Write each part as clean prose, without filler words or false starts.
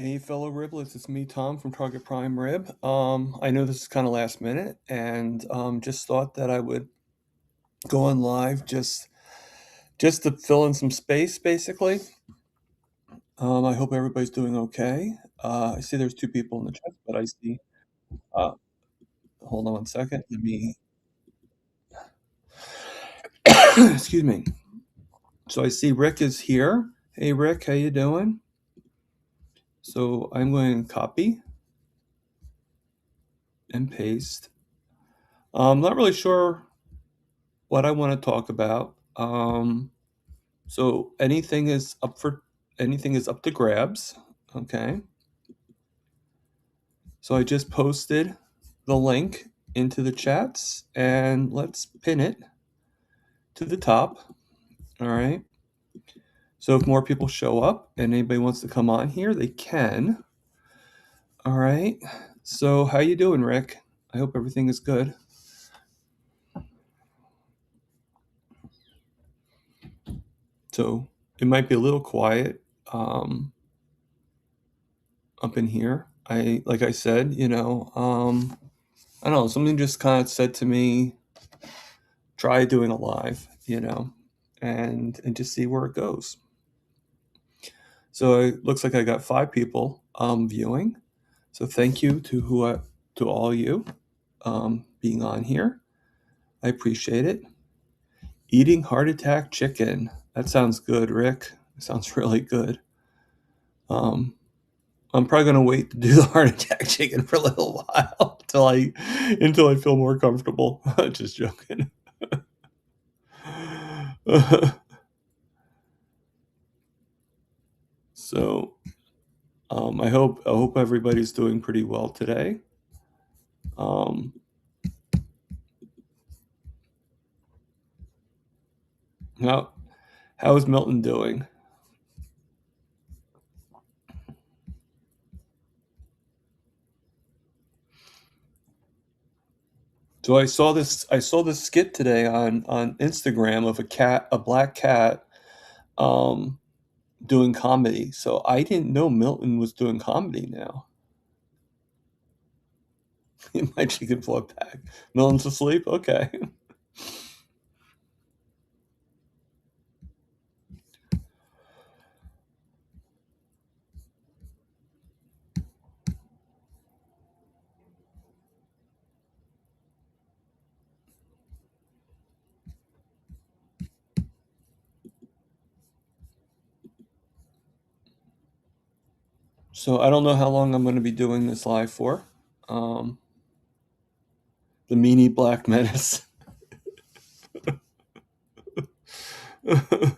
Hey, fellow Riblets, it's me, Tom from Target Prime Rib. I know this is kind of last minute, and just thought that I would go on live just to fill in some space, basically. I hope everybody's doing okay. I see there's two people in the chat, but I see. Uh, Hold on one second. Let me. Excuse me. So I see Rick is here. Hey, Rick, how you doing? So I'm going to copy and paste. I'm not really sure what I want to talk about. So anything is up to grabs. Okay. So I just posted the link into the chats and let's pin it to the top. All right. So if more people show up and anybody wants to come on here, they can. All right. So how you doing, Rick? I hope everything is good. So it might be a little quiet up in here. Like I said, I don't know, something just kind of said to me, try doing a live, and just see where it goes. So it looks like I got 5 people viewing. So thank you to all you being on here. I appreciate it. Eating heart attack chicken. That sounds good, Rick. It sounds really good. I'm probably gonna wait to do the heart attack chicken for a little while until I feel more comfortable. Just joking. So I hope everybody's doing pretty well today. Um, how how is Milton doing? So I saw this skit today on Instagram of a black cat, um, doing comedy. So I didn't know Milton was doing comedy now. My chicken float back. Milton's asleep. Okay. So I don't know how long I'm going to be doing this live for. Um, the meanie black menace. That's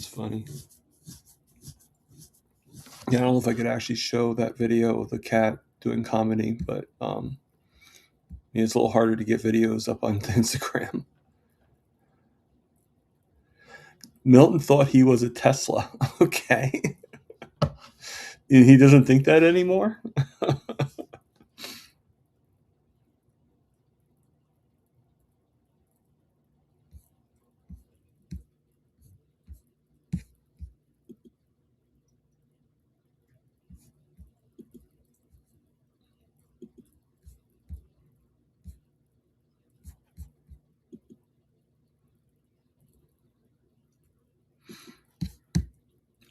funny. Yeah, I don't know if I could actually show that video of the cat doing comedy, but yeah, it's a little harder to get videos up on Instagram. Milton thought he was a Tesla. Okay. He doesn't think that anymore?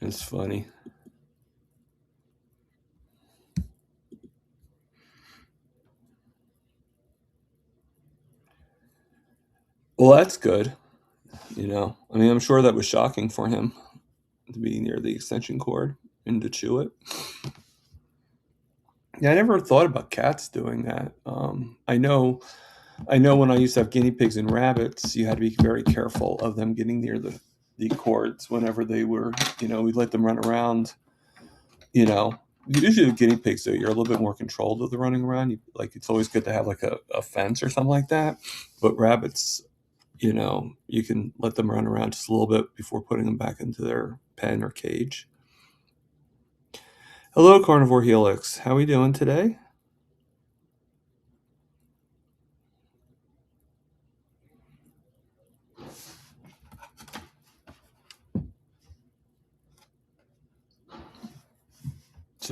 It's funny. Well, that's good. I mean, I'm sure that was shocking for him to be near the extension cord and to chew it. Yeah, I never thought about cats doing that. I know when I used to have guinea pigs and rabbits, you had to be very careful of them getting near the cords whenever they were, we let them run around, you know. Usually with guinea pigs, though, you're a little bit more controlled with the running around. Like it's always good to have like a fence or something like that. But rabbits, you can let them run around just a little bit before putting them back into their pen or cage. Hello, Carnivore Helix. How are we doing today?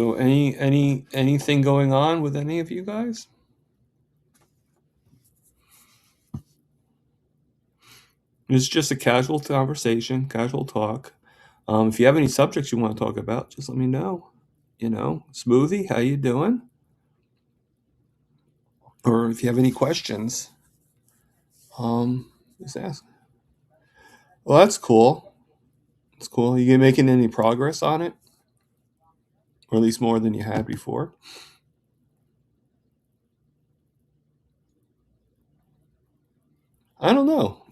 So anything going on with any of you guys? It's just a casual conversation, casual talk. If you have any subjects you want to talk about, just let me know. Smoothie, how you doing? Or if you have any questions, just ask. Well, that's cool. It's cool. You making any progress on it, or at least more than you had before? I don't know.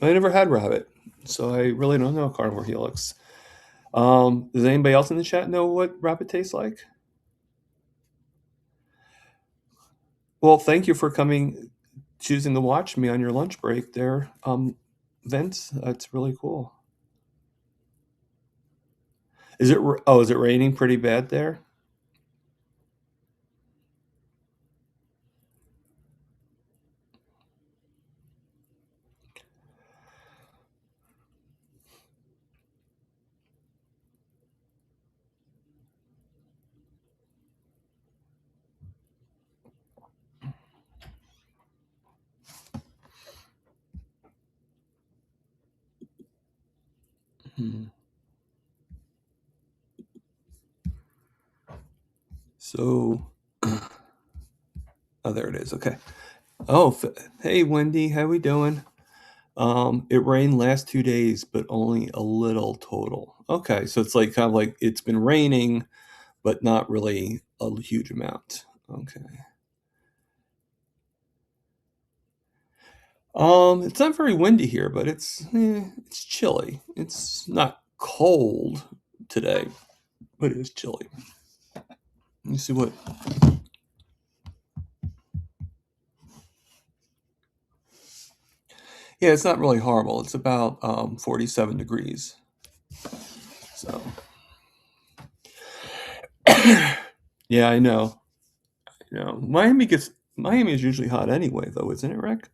I never had rabbit, so I really don't know carnivore helix. Does anybody else in the chat know what rabbit tastes like? Well, thank you for choosing to watch me on your lunch break there, Vince. That's really cool. Is it raining pretty bad there? Hmm. So, oh, there it is. Okay. Oh, hey, Wendy, how we doing? It rained last 2 days, but only a little total. Okay, so it's like kind of like it's been raining, but not really a huge amount. Okay. It's not very windy here, but it's chilly. It's not cold today, but it is chilly. Let me see what. Yeah, it's not really horrible. It's about 47 degrees. So yeah, I know. Miami is usually hot anyway, though, isn't it, Rick?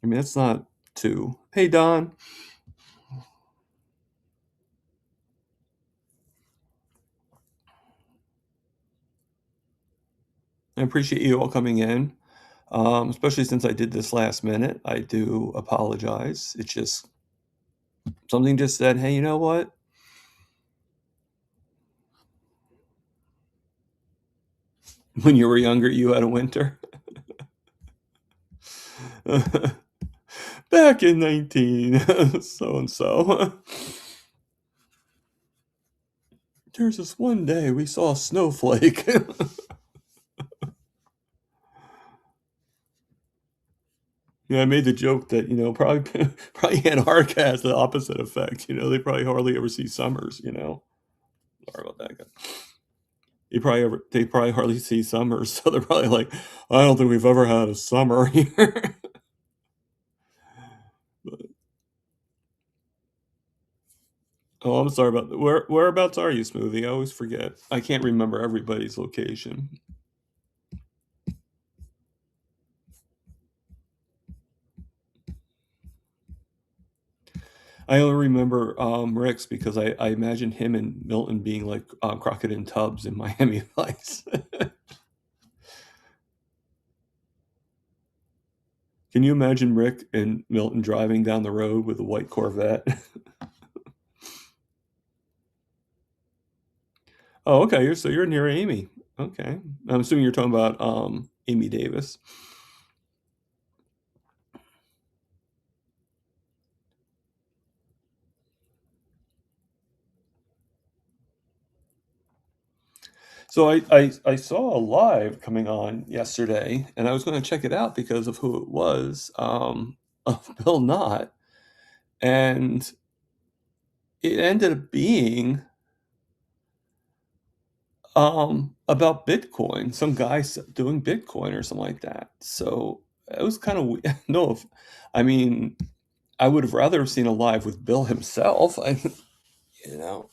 I mean, it's not too. Hey, Don. I appreciate you all coming in, especially since I did this last minute. I do apologize. It's just something just said, hey, you know what? When you were younger, you had a winter. Back in 19 so and so. There's this one day we saw a snowflake. Yeah, I made the joke that probably Antarctica has the opposite effect. They probably hardly ever see summers. Sorry about that, guy. They probably hardly see summers, so they're probably like, I don't think we've ever had a summer here. But, oh, I'm sorry about that. Whereabouts are you, Smoothie? I always forget. I can't remember everybody's location. I only remember Rick's because I imagine him and Milton being like Crockett and Tubbs in Miami Vice. Can you imagine Rick and Milton driving down the road with a white Corvette? Oh, okay. You're near Amy. Okay, I'm assuming you're talking about Amy Davis. So I saw a live coming on yesterday, and I was going to check it out because of who it was, of Bill Knott, and it ended up being about Bitcoin. Some guy doing Bitcoin or something like that. So it was kind of no. I mean, I would have rather have seen a live with Bill himself. You know,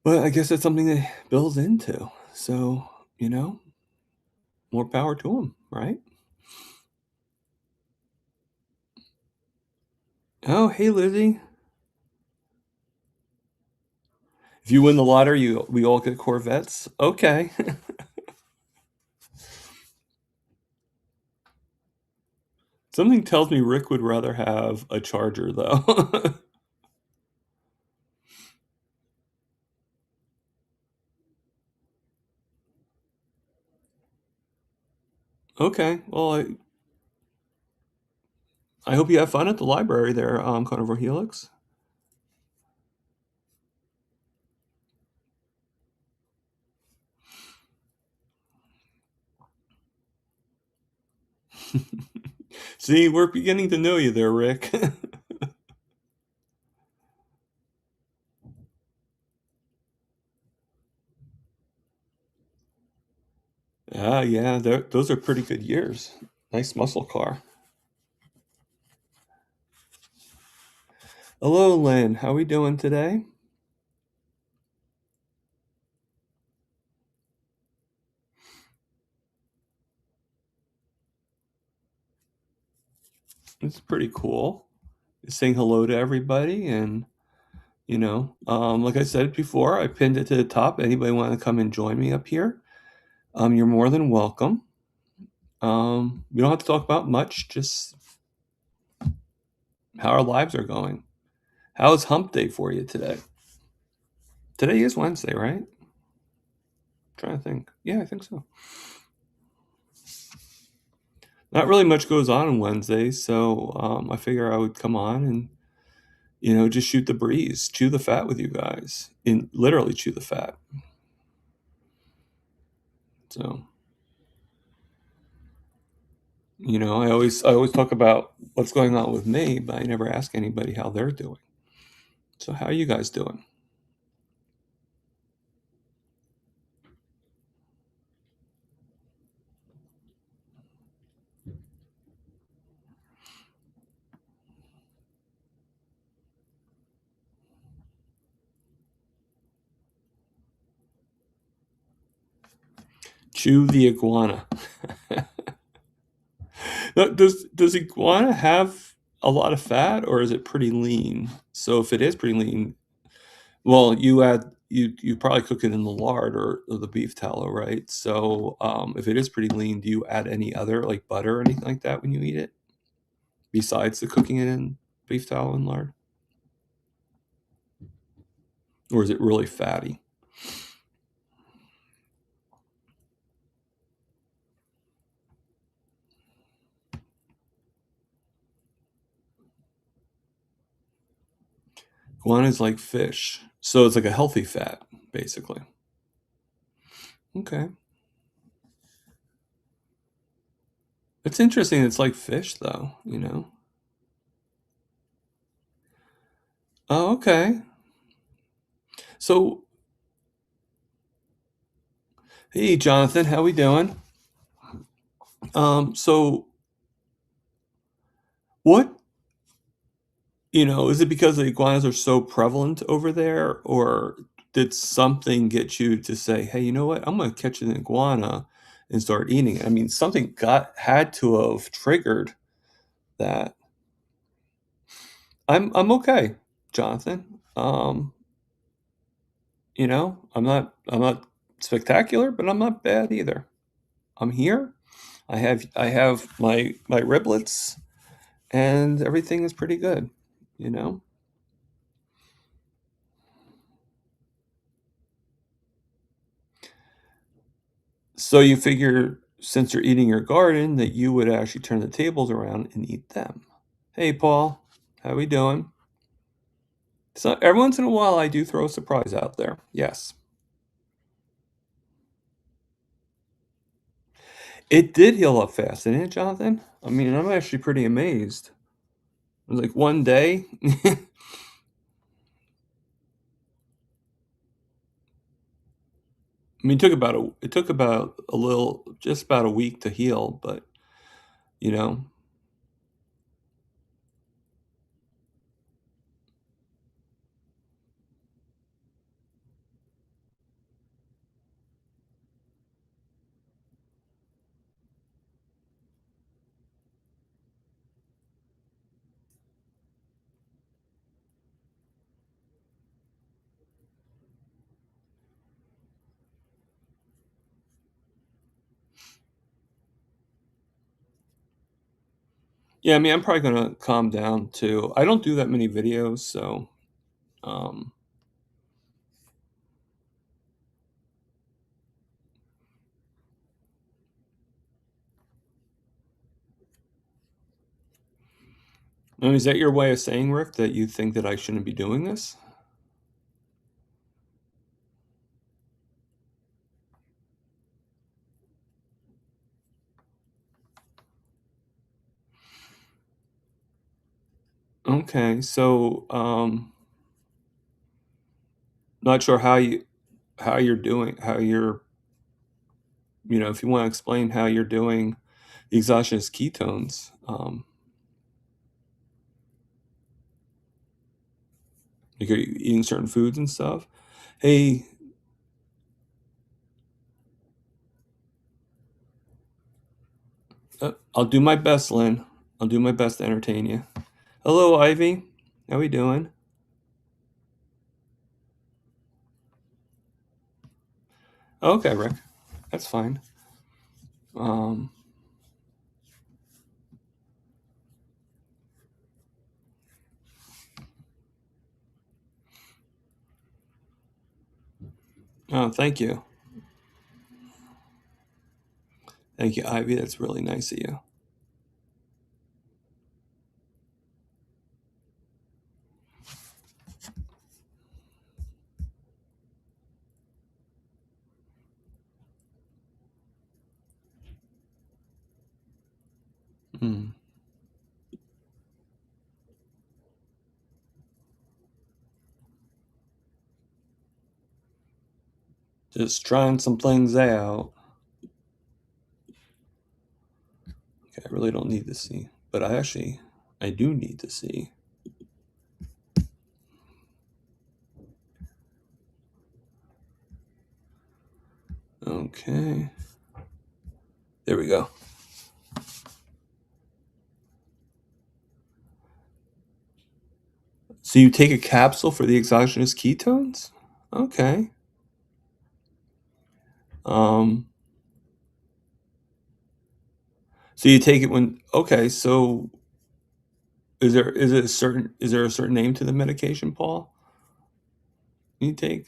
but I guess that's something that Bill's into. So you know, more power to him, right? Oh, hey, Lizzie. If you win the lottery, we all get Corvettes? Okay. Something tells me Rick would rather have a Charger, though. Okay, well, I hope you have fun at the library there, Carnivore Helix. See, we're beginning to know you there, Rick. Ah, yeah, those are pretty good years. Nice muscle car. Hello, Lynn. How we doing today? It's pretty cool. Saying hello to everybody, and like I said before, I pinned it to the top. Anybody want to come and join me up here? You're more than welcome. We don't have to talk about much, just how our lives are going. How is Hump Day for you today? Today is Wednesday, right? Trying to think. Yeah, I think so. Not really much goes on Wednesday, so I figure I would come on and just shoot the breeze, chew the fat with you guys, in literally chew the fat. So I always talk about what's going on with me, but I never ask anybody how they're doing. So how are you guys doing? Chew the iguana. Now, does iguana have a lot of fat, or is it pretty lean? So if it is pretty lean, well, you probably cook it in the lard or the beef tallow, right? So if it is pretty lean, do you add any other like butter or anything like that when you eat it, besides the cooking it in beef tallow and lard, or is it really fatty? Iguana is like fish, so it's like a healthy fat, basically. Okay, it's interesting. It's like fish, though. Oh, okay. So, hey, Jonathan, how we doing? So what, is it because the iguanas are so prevalent over there, or did something get you to say, "Hey, you know what? I'm gonna catch an iguana and start eating it." I mean, something got had to have triggered that. I'm okay, Jonathan. I'm not spectacular, but I'm not bad either. I'm here. I have my riblets, and everything is pretty good, you know? So you figure since you're eating your garden that you would actually turn the tables around and eat them. Hey, Paul, how we doing? So every once in a while I do throw a surprise out there. Yes. It did heal up fast, didn't it, Jonathan? I mean, I'm actually pretty amazed. It was like one day. I mean, it took about a little, just about a week to heal, but you know, Yeah, I mean, I'm probably gonna calm down too. I don't do that many videos, so, um I mean, is that your way of saying, Rick, that you think that I shouldn't be doing this? Okay, so, not sure how you're doing how you're if you wanna explain how you're doing the exogenous ketones, like, are you eating certain foods and stuff? Hey, I'll do my best, Lynn. I'll do my best to entertain you. Hello, Ivy. How we doing? Okay, Rick. That's fine. Um, oh, thank you. Thank you, Ivy. That's really nice of you. Mm. Just trying some things out. Okay, I really don't need to see, but I do need to see. Okay. There we go. So you take a capsule for the exogenous ketones? Okay. Um, so you take it when okay, so is there a certain name to the medication, Paul? You take?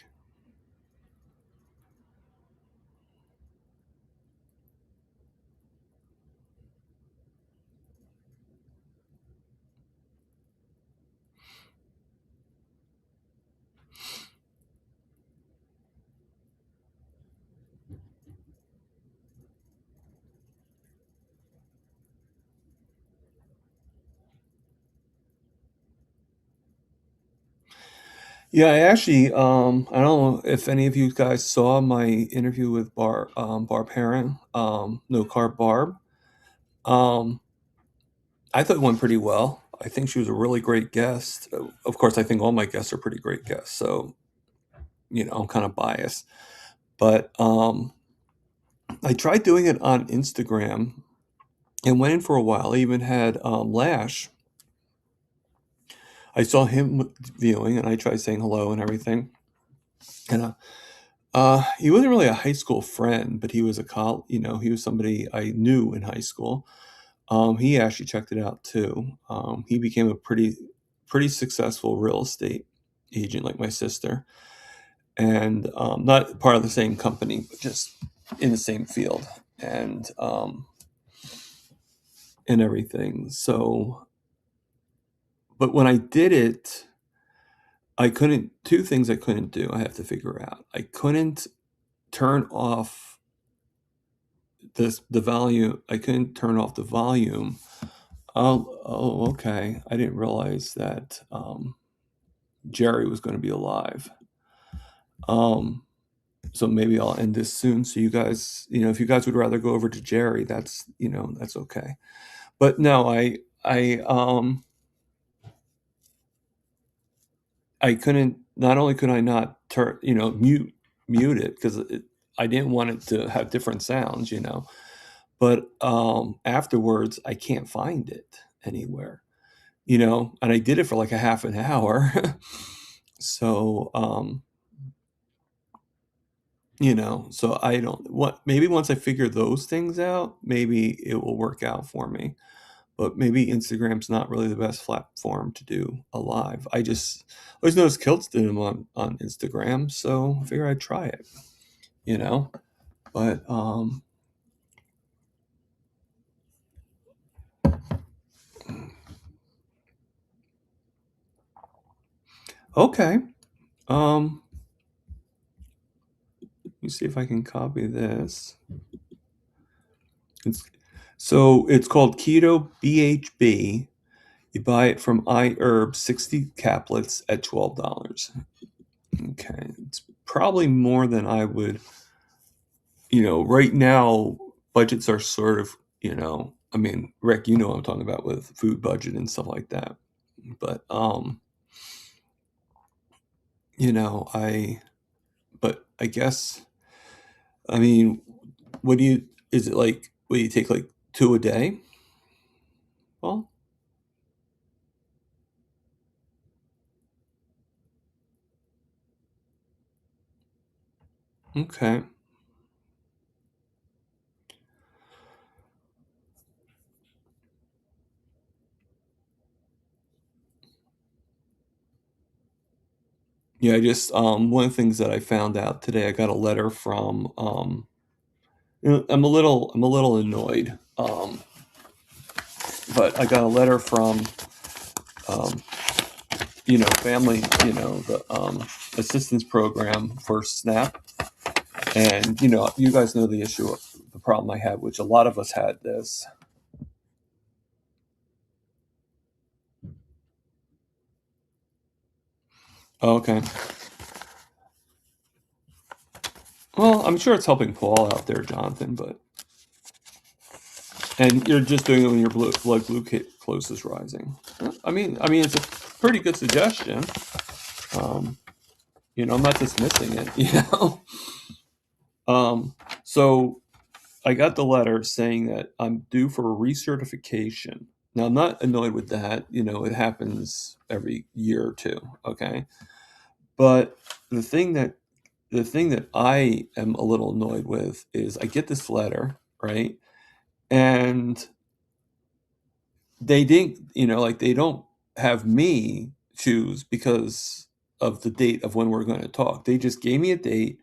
Yeah, I don't know if any of you guys saw my interview with Barb Harron, No Carb Barb. Um, I thought it went pretty well. I think she was a really great guest. Of course, I think all my guests are pretty great guests, so I'm kind of biased. But I tried doing it on Instagram and went in for a while. I even had Lash. I saw him viewing, and I tried saying hello and everything. And he wasn't really a high school friend, but he was he was somebody I knew in high school. He actually checked it out too. He became a pretty successful real estate agent, like my sister, and not part of the same company, but just in the same field and everything. So, but when I did it, I couldn't. Two things I couldn't do. I have to figure out. I couldn't turn off the volume. I couldn't turn off the volume. Okay. I didn't realize that Jerry was going to be alive. Um, so maybe I'll end this soon. So you guys, if you guys would rather go over to Jerry, that's okay. But no, I couldn't. Not only could I not mute it because I didn't want it to have different sounds, but afterwards I can't find it anywhere, and I did it for like a half an hour. So so I don't what maybe once I figure those things out, maybe it will work out for me. but maybe Instagram's not really the best platform to do a live. I just always noticed Kilts did them on Instagram, so I figured I'd try it, you know. But okay. Um, let me see if I can copy this. It's, so it's called Keto BHB. You buy it from iHerb, 60 caplets at $12. Okay, it's probably more than I would. Right now budgets are sort of, I mean, Rick, what I'm talking about with food budget and stuff like that. But you know, I but I guess, I mean, what do you is it like what do you take, like, 2 a day? Well, okay. Yeah, I just one of the things that I found out today, I got a letter from I'm a little annoyed. But I got a letter from um family, the assistance program for SNAP. And you guys know the issue of the problem I had, which a lot of us had this. Okay. Well, I'm sure it's helping Paul out there, Jonathan, but and you're just doing it when your blood glucose is rising. I mean, it's a pretty good suggestion. Um, I'm not dismissing it. Um, so I got the letter saying that I'm due for a recertification. Now, I'm not annoyed with that. It happens every year or two. Okay. But the thing that the thing that I am a little annoyed with is I get this letter, right? And they didn't, like, they don't have me choose because of the date of when we're going to talk. They just gave me a date,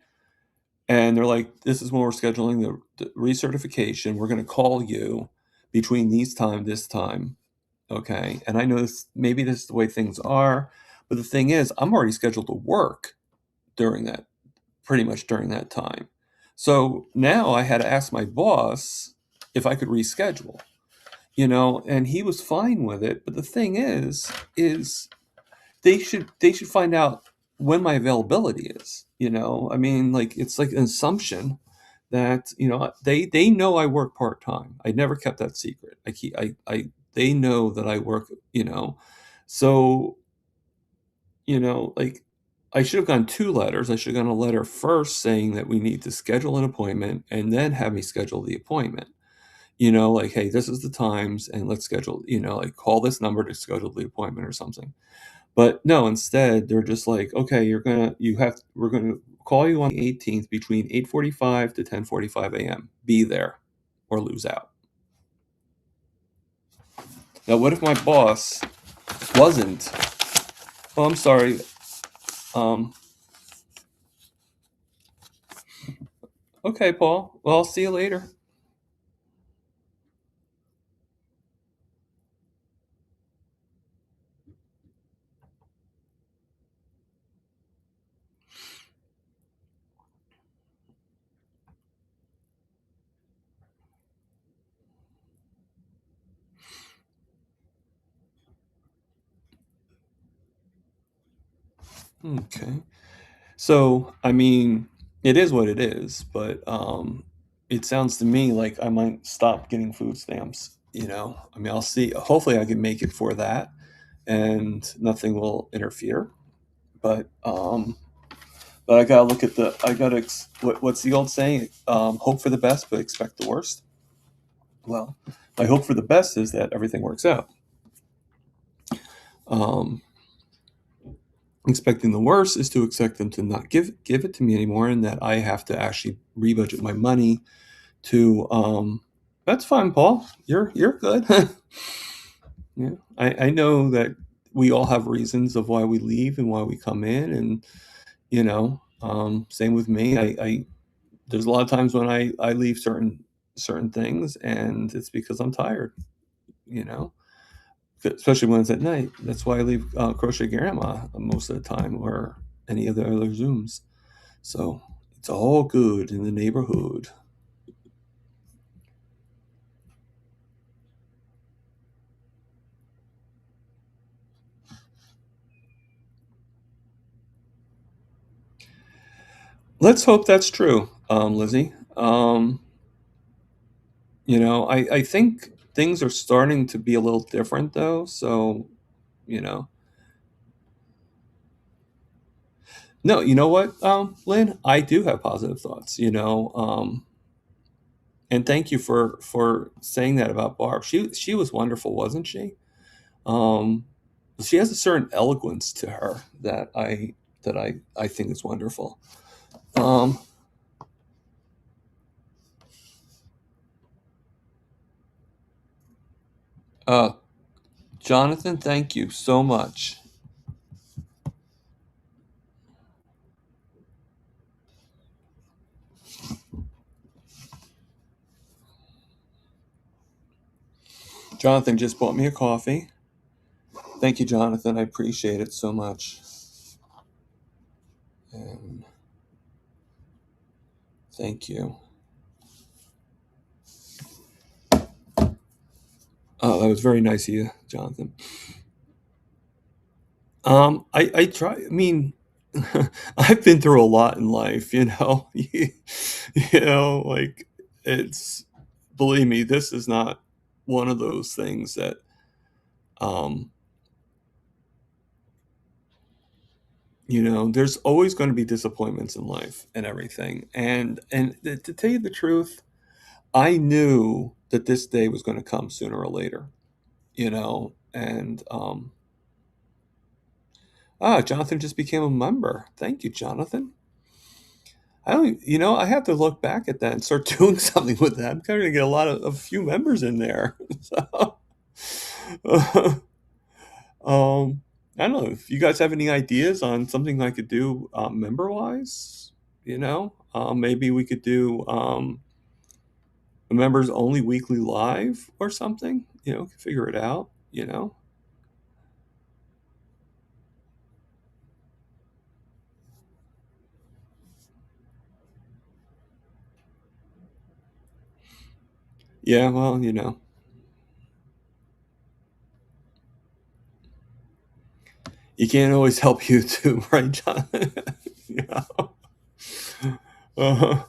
and they're like, this is when we're scheduling the recertification. We're going to call you between this time. Okay. And I know maybe this is the way things are, but the thing is, I'm already scheduled to work during that, pretty much during that time. So now I had to ask my boss if I could reschedule, and he was fine with it. But the thing is they should find out when my availability is. I mean, like, it's like an assumption that they know I work part time. I never kept that secret. I keep I they know that I work. So like, I should have gone two letters. I should have gone a letter first saying that we need to schedule an appointment, and then have me schedule the appointment. Like, hey, this is the times, and let's schedule. Like, call this number to schedule the appointment or something. But no, instead they're just like, okay, we're gonna call you on the 18th between 8:45 to 10:45 a.m. Be there or lose out. Now, what if my boss wasn't? Oh, I'm sorry. Um, okay, Paul. Well, I'll see you later. Okay. So, I mean, it is what it is, but it sounds to me like I might stop getting food stamps. I mean, I'll see. Hopefully, I can make it for that, and nothing will interfere. But I gotta look at the. I gotta. What's the old saying? Hope for the best, but expect the worst. Well, my hope for the best is that everything works out. Um, Expecting the worst is to expect them to not give it to me anymore, and that I have to actually rebudget my money to That's fine, Paul. You're good. Yeah, I know that we all have reasons of why we leave and why we come in, and same with me. I there's a lot of times when I leave certain things, and it's because I'm tired. You know, especially when it's at night. That's why I leave Crochet Grandma most of the time, or any of the other Zooms. So it's all good in the neighborhood. Let's hope that's true, Lizzie. I think things are starting to be a little different though. So, you know, no, you know what, Lynn, I do have positive thoughts. And thank you for saying that about Barb. She was wonderful, wasn't she? Um, she has a certain eloquence to her that I think is wonderful. Um, uh, Jonathan, thank you so much. Jonathan just bought me a coffee. Thank you, Jonathan. I appreciate it so much. And thank you. Oh, that was very nice of you, Jonathan. I try. I mean, I've been through a lot in life. Like it's. Believe me, this is not one of those things that um, there's always going to be disappointments in life and everything. And to tell you the truth, I knew that this day was going to come sooner or later. And Jonathan just became a member. Thank you, Jonathan. I don't, I have to look back at that and start doing something with that. I'm kind of gonna get a few members in there. So, um, I don't know if you guys have any ideas on something I could do member wise. Maybe we could do a members only weekly live or something. Figure it out. Yeah, well, you can't always help YouTube, right, John? Yeah. Uh,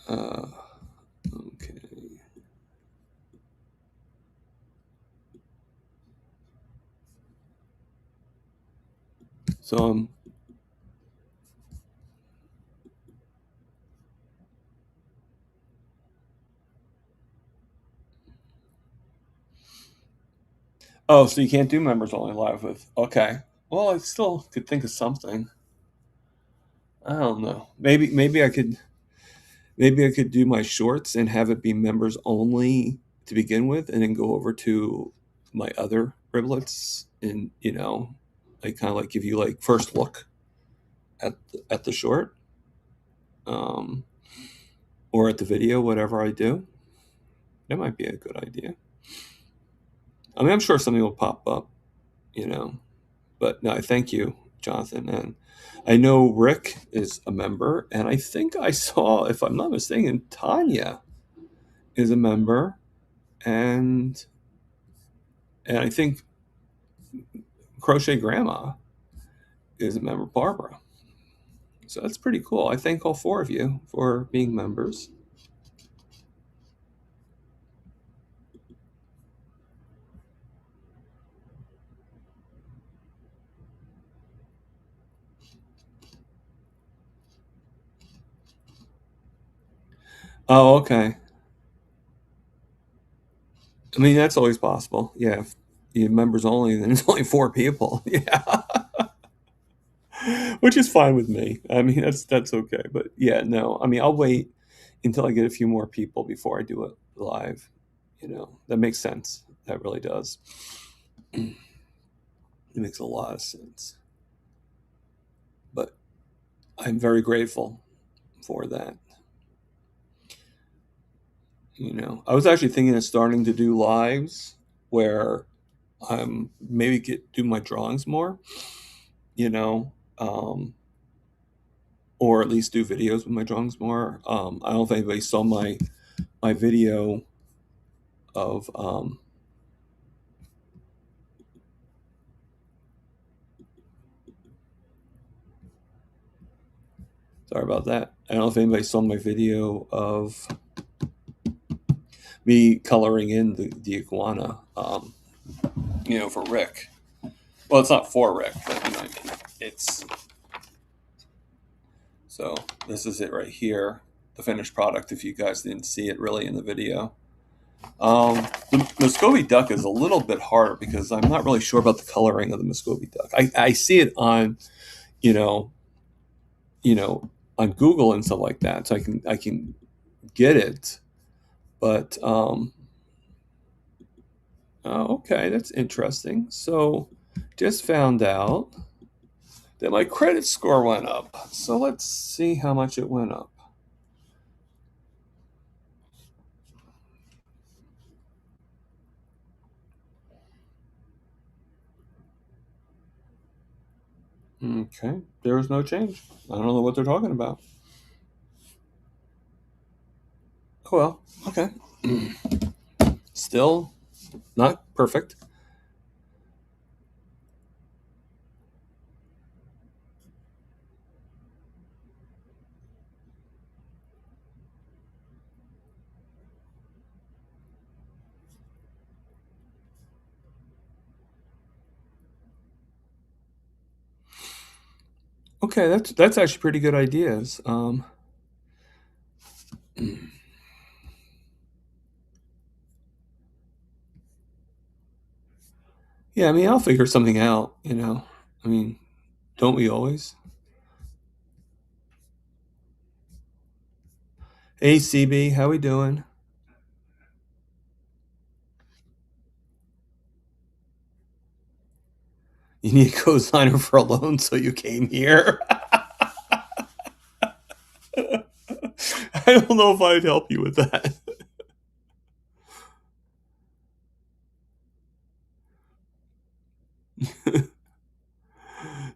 uh, okay. So oh, so you can't do members only live with. Okay. Well, I still could think of something. I don't know. Maybe I could do my shorts and have it be members only to begin with, and then go over to my other riblets, and like kind of like give you like first look at the short, um, or at the video, whatever I do. That might be a good idea. I mean, I'm sure something will pop up, you know. But no, I thank you, Jonathan. And I know Rick is a member, and I think I saw, if I'm not mistaken, Tanya is a member, and I think Crochet Grandma is a member, Barbara. So that's pretty cool. I thank all four of you for being members. Oh, okay. I mean, that's always possible. Yeah, if you members only, then it's only four people. Yeah. which is fine with me. I mean, that's okay. But yeah, no, I mean, I'll wait until I get a few more people before I do it live. That makes sense. That really does. It makes a lot of sense. But I'm very grateful for that. I was actually thinking of starting to do lives where maybe do my drawings more, you know, um, or at least do videos with my drawings more. I don't know if anybody saw my video of sorry about that. I don't know if anybody saw my video of me coloring in the iguana, for Rick. Well, it's not for Rick, but I mean, it's so this is it right here, the finished product. If you guys didn't see it really in the video, the Muscovy duck is a little bit harder because I'm not really sure about the coloring of the Muscovy duck. I see it on, you know, you know, on Google and stuff like that, so I can get it. But okay, that's interesting. So just found out that my credit score went up. So let's see how much it went up. Okay, there was no change. I don't know what they're talking about. Oh well, okay. Still not perfect. Okay, that's actually pretty good ideas. Yeah, I mean, I'll figure something out. I mean, don't we always? Hey, CB, how we doing? You need a co-signer for a loan, so you came here. I don't know if I'd help you with that.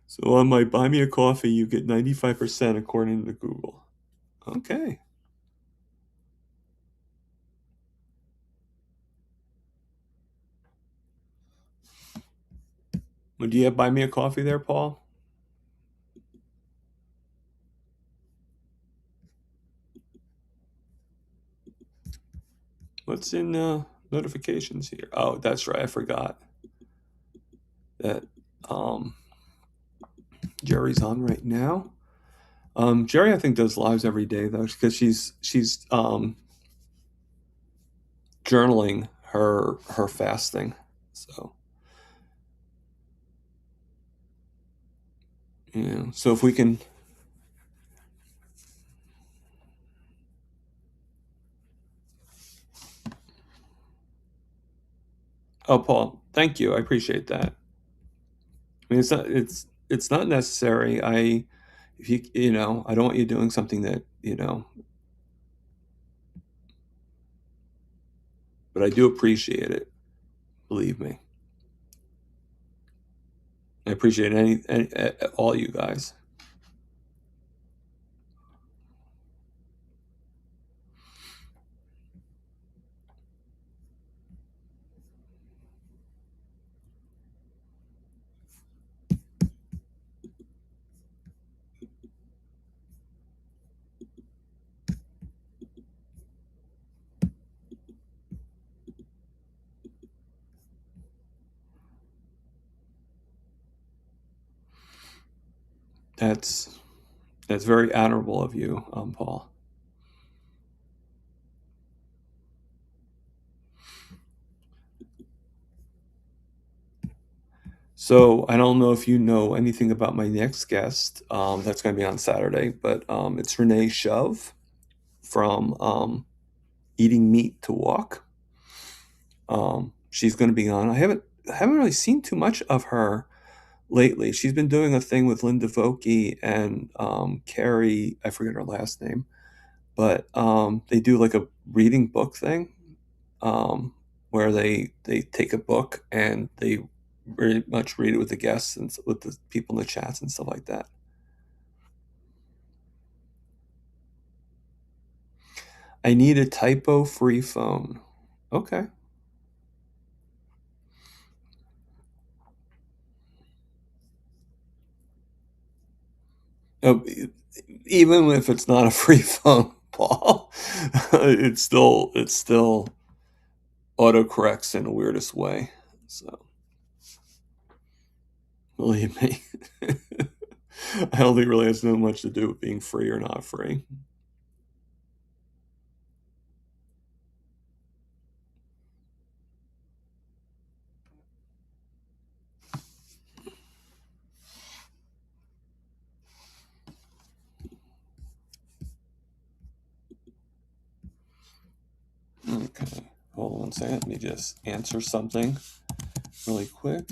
So on my Buy Me a Coffee, you get 95% according to Google. Okay. Well, do you have Buy Me a Coffee there, Paul? What's in notifications here? Oh, that's right. I forgot that um, Jerry's on right now. Jerry, I think, does lives every day though, because she's journaling her fasting. So so if we can. Oh, Paul, thank you. I appreciate that. I mean, it's not necessary. If I don't want you doing something that but I do appreciate it. Believe me, I appreciate any all you guys. That's that's very admirable of you, Paul. So I don't know if you know anything about my next guest. That's going to be on Saturday, but it's Renee Shove from Eating Meat to Walk. She's going to be on. I haven't really seen too much of her lately. She's been doing a thing with Linda Vokey and Carrie. I forget her last name, but they do like a reading book thing, where they take a book and they very much read it with the guests and with the people in the chats and stuff like that. I need a typo-free phone. Okay. Oh, even if it's not a free phone, Paul, it still autocorrects in the weirdest way. So believe me, I don't think it really has so much to do with being free or not free. Okay, hold on one second. Let me just answer something really quick.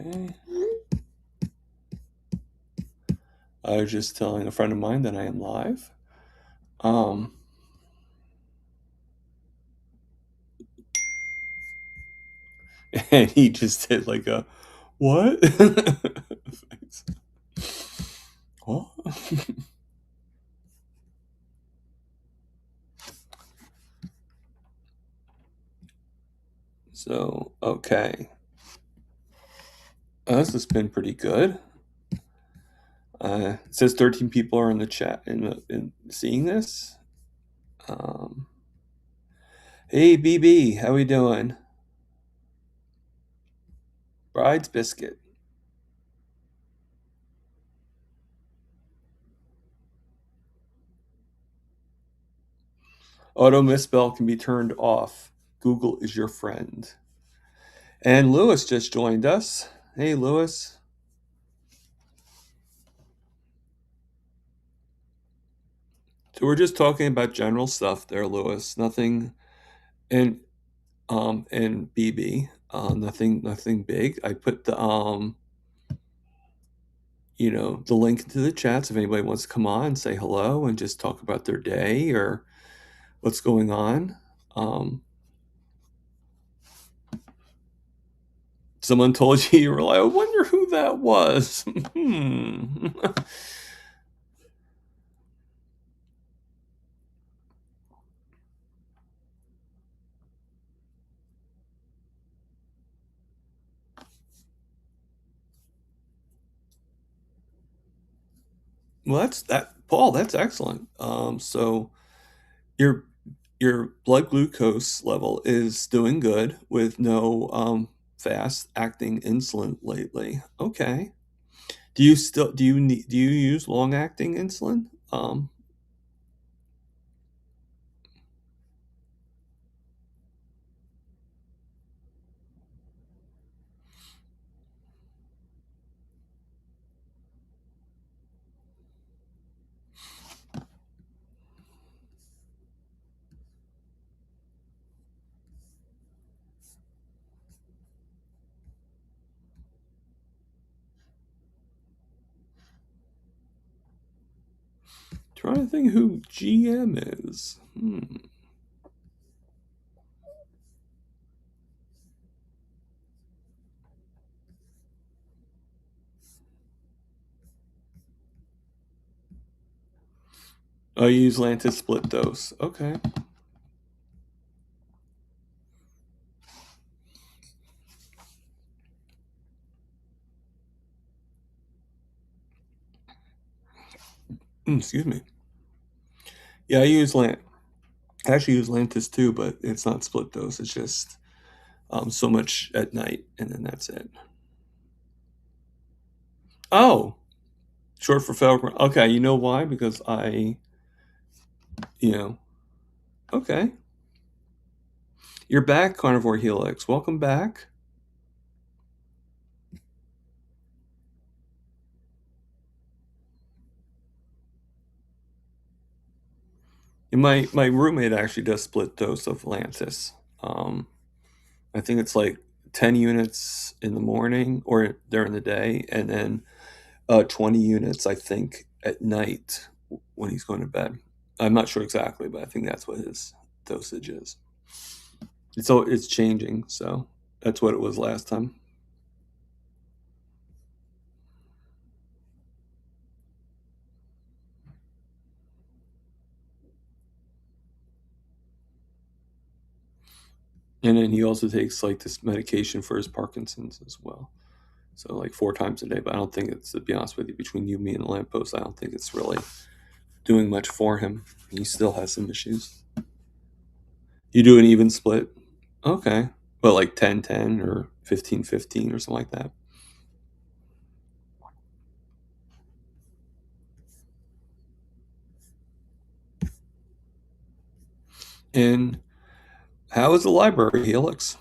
Okay. I was just telling a friend of mine that I am live. Um, and he just did like a what? What? So okay, this has been pretty good. It says 13 people are in the chat in seeing this. Um, hey BB, how we doing? Bride's biscuit. Auto misspell can be turned off. Google is your friend. And Lewis just joined us. Hey Lewis. So we're just talking about general stuff there, Lewis. Nothing, and BB. Nothing big. I put the link to the chats if anybody wants to come on and say hello and just talk about their day or what's going on. Someone told you were like, I wonder who that was. Well, Paul. That's excellent. So your your blood glucose level is doing good with no fast acting insulin lately. Okay. Do you use long acting insulin? Trying to think who GM is. Oh, you use Lantus split dose. Okay. Excuse me. Yeah, I actually use Lantus too, but it's not split dose. It's just so much at night, and then that's it. Oh, Short for Falcon. Okay, you know why? Because you know, okay. You're back, Carnivore Helix. Welcome back. And my roommate actually does split dose of Lantus. Um, I think it's like 10 units in the morning or during the day, and then 20 units, I think, at night when he's going to bed. I'm not sure exactly, but I think that's what his dosage is. It's changing, so that's what it was last time. And then he also takes like this medication for his Parkinson's as well. So like 4 times a day. But I don't think it's, to be honest with you, between you, me, and the lamppost, I don't think it's really doing much for him. He still has some issues. You do an even split? Okay. But like 10-10 or 15-15 or something like that. And how is the library, Helix?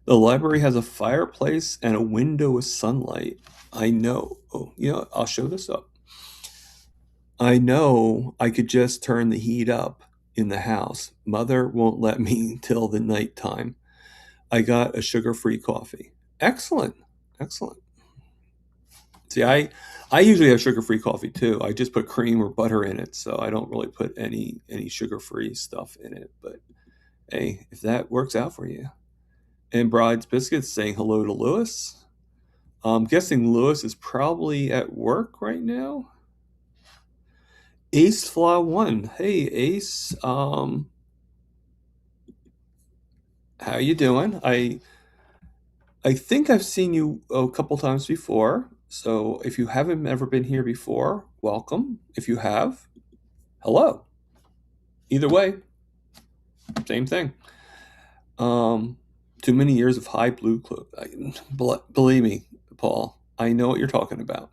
The library has a fireplace and a window with sunlight. I know. Oh, I'll show this up. I know I could just turn the heat up in the house. Mother won't let me till the nighttime. I got a sugar-free coffee. Excellent. Excellent. See, I usually have sugar-free coffee too. I just put cream or butter in it, so I don't really put any sugar-free stuff in it. But hey, if that works out for you. And Bride's Biscuits saying hello to Lewis. I'm guessing Lewis is probably at work right now. Ace Flaw One. Hey Ace. How you doing? I think I've seen you a couple times before. So if you haven't ever been here before, welcome. If you have, hello. Either way, same thing. Um, Too many years of high blue cloak. Believe me, Paul, I know what you're talking about.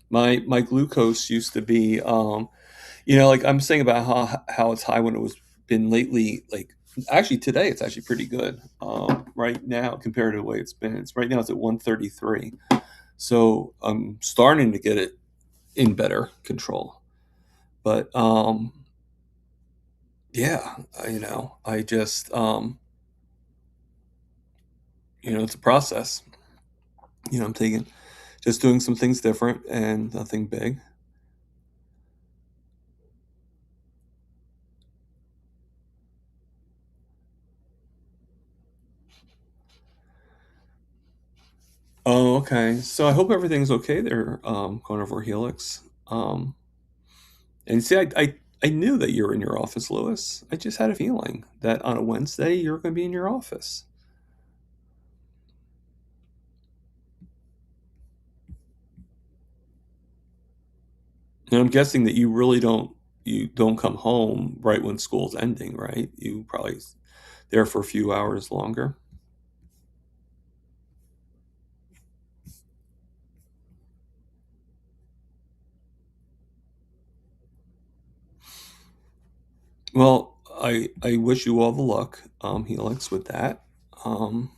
My glucose used to be, like I'm saying about how it's high when it was been lately. Like actually today, it's actually pretty good. Right now, compared to the way it's been, it's right now it's at 133. So I'm starting to get it in better control. But yeah, I just it's a process. I'm taking just doing some things different and nothing big. Oh, okay. So I hope everything's okay there, Carnivore Helix. And see, I knew that you're in your office, Lewis. I just had a feeling that on a Wednesday you're going to be in your office. And I'm guessing that you don't come home right when school's ending, right? You probably there for a few hours longer. Well, I wish you all the luck, Helix, with that. Um,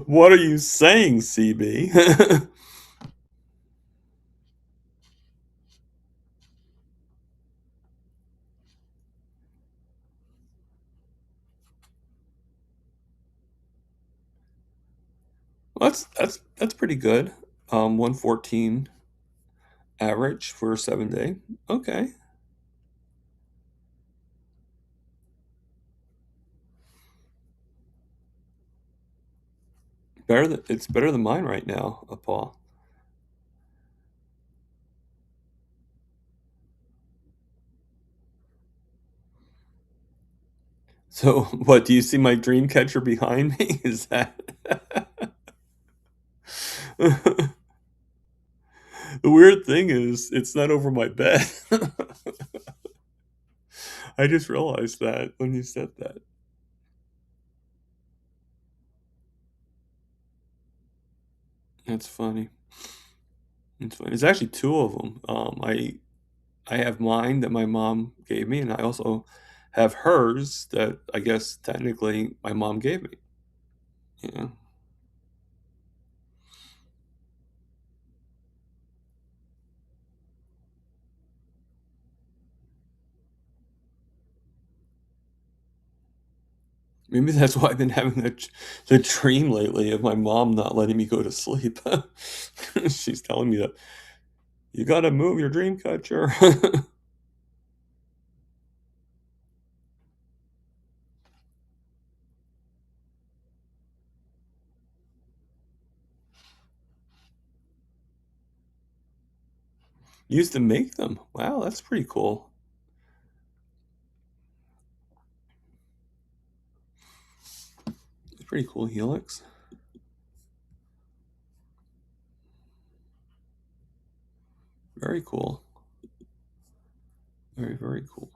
what are you saying, CB? That's pretty good. 114 average for a 7 day. Okay, it's better than mine right now, Paul. So, what do you see my dream catcher behind me? Is that the weird thing is it's not over my bed. I just realized that when you said that. That's funny. It's funny. It's actually 2 of them. I have mine that my mom gave me, and I also have hers that I guess technically my mom gave me. Yeah. Maybe that's why I've been having the dream lately of my mom not letting me go to sleep. She's telling me that, "You gotta move your dream catcher." Used to make them. Wow, that's pretty cool. It's pretty cool, Helix. Very cool. Very, very cool.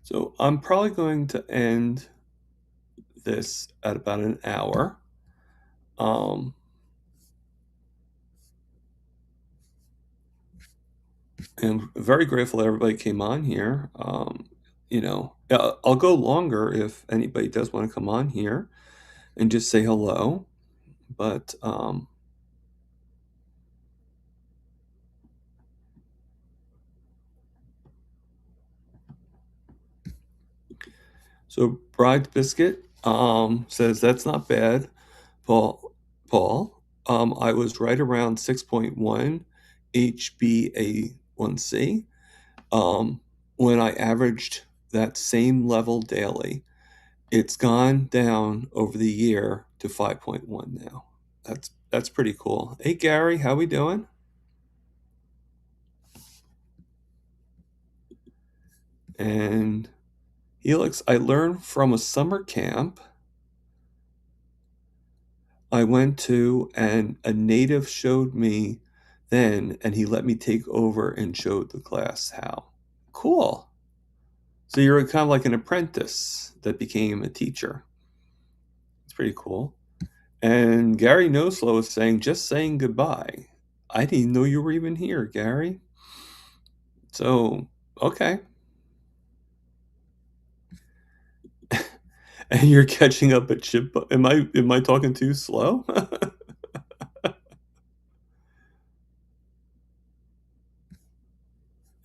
So I'm probably going to end this at about an hour. Um, and I'm very grateful that everybody came on here. I'll go longer if anybody does want to come on here and just say hello. But so Bride Biscuit says that's not bad, Paul. Paul, I was right around 6.1 HbA1c when I averaged that same level daily. It's gone down over the year to 5.1 now. That's pretty cool. Hey Gary, how we doing? And Helix, I learned from a summer camp I went to, and a native showed me then, and he let me take over and showed the class how. Cool. So you're kind of like an apprentice that became a teacher. It's pretty cool. And Gary Noslow is saying, just saying goodbye. I didn't know you were even here, Gary. So, okay. And you're catching up at chip. Am I talking too slow?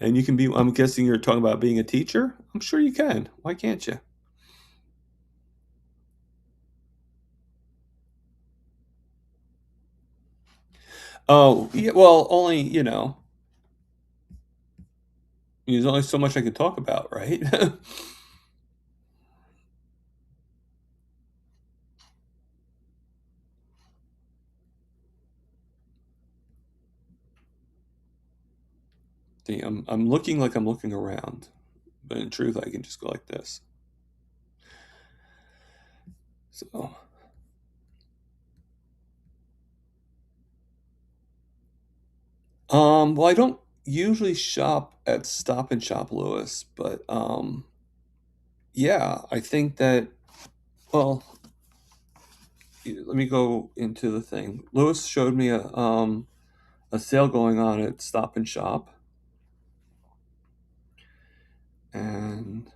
And you can be. I'm guessing you're talking about being a teacher. I'm sure you can. Why can't you? Oh, yeah. Well, only there's only so much I can talk about, right? See, I'm looking like I'm looking around, but in truth, I can just go like this. So, well, I don't usually shop at Stop and Shop, Lewis, but yeah, I think that. Well, let me go into the thing. Lewis showed me a sale going on at Stop and Shop, and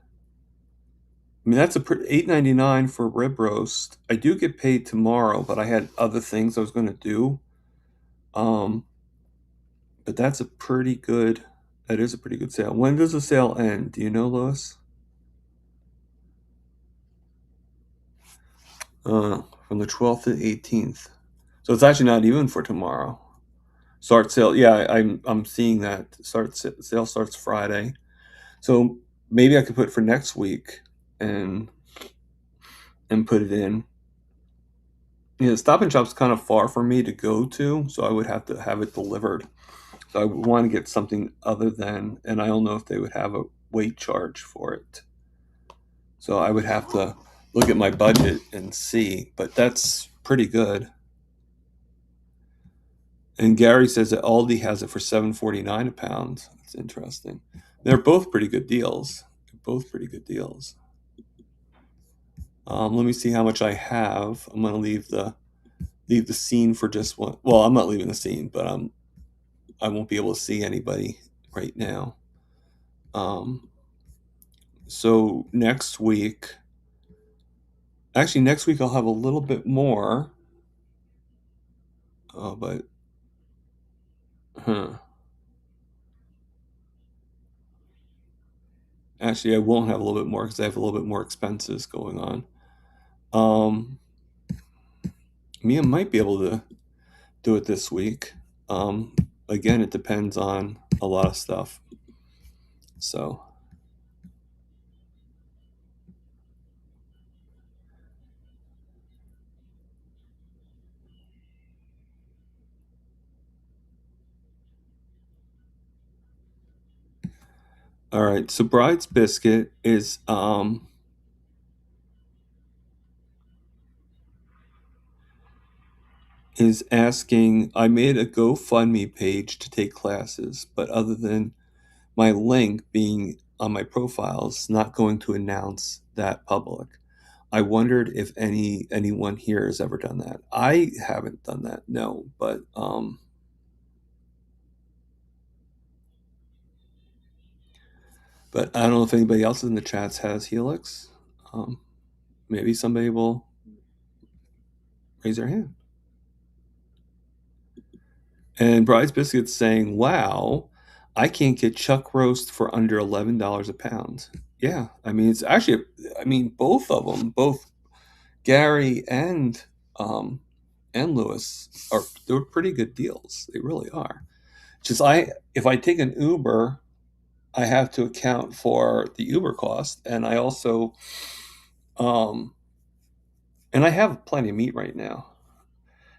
I mean that's a $8.99 for rib roast. I do get paid tomorrow, but I had other things I was going to do. Um, but that's a pretty good. That is a pretty good sale. When does the sale end? Do you know, Lewis? From the 12th to the 18th. So it's actually not even for tomorrow. Start sale. Yeah, I'm seeing that. Sale starts Friday. So maybe I could put it for next week and put it in. Stop and Shop's kind of far for me to go to, so I would have to have it delivered So I would want to get something other than, and I don't know if they would have a weight charge for it. So I would have to look at my budget and see, but that's pretty good. And Gary says that Aldi has it for $7.49 a pound. That's interesting. They're both pretty good deals. They're both pretty good deals. Let me see how much I have. I'm gonna leave the scene for just one. Well, I'm not leaving the scene, but I won't be able to see anybody right now. So next week, actually next week I'll have a little bit more. But huh. Actually, I won't have a little bit more because I have a little bit more expenses going on. Mia might be able to do it this week. Again, it depends on a lot of stuff. So, all right. So, Bride's Biscuit is asking. I made a GoFundMe page to take classes, but other than my link being on my profile, it's not going to announce that public. I wondered if anyone here has ever done that. I haven't done that, no, but I don't know if anybody else in the chats has Helix. Um, Maybe somebody will raise their hand. And Bride's Biscuits saying, "Wow, I can't get chuck roast for under $11 a pound." Yeah, I mean it's actually, I mean both of them, both Gary um, and Lewis they're pretty good deals. They really are. Just if I take an Uber, I have to account for the Uber cost, and I also um, and I have plenty of meat right now.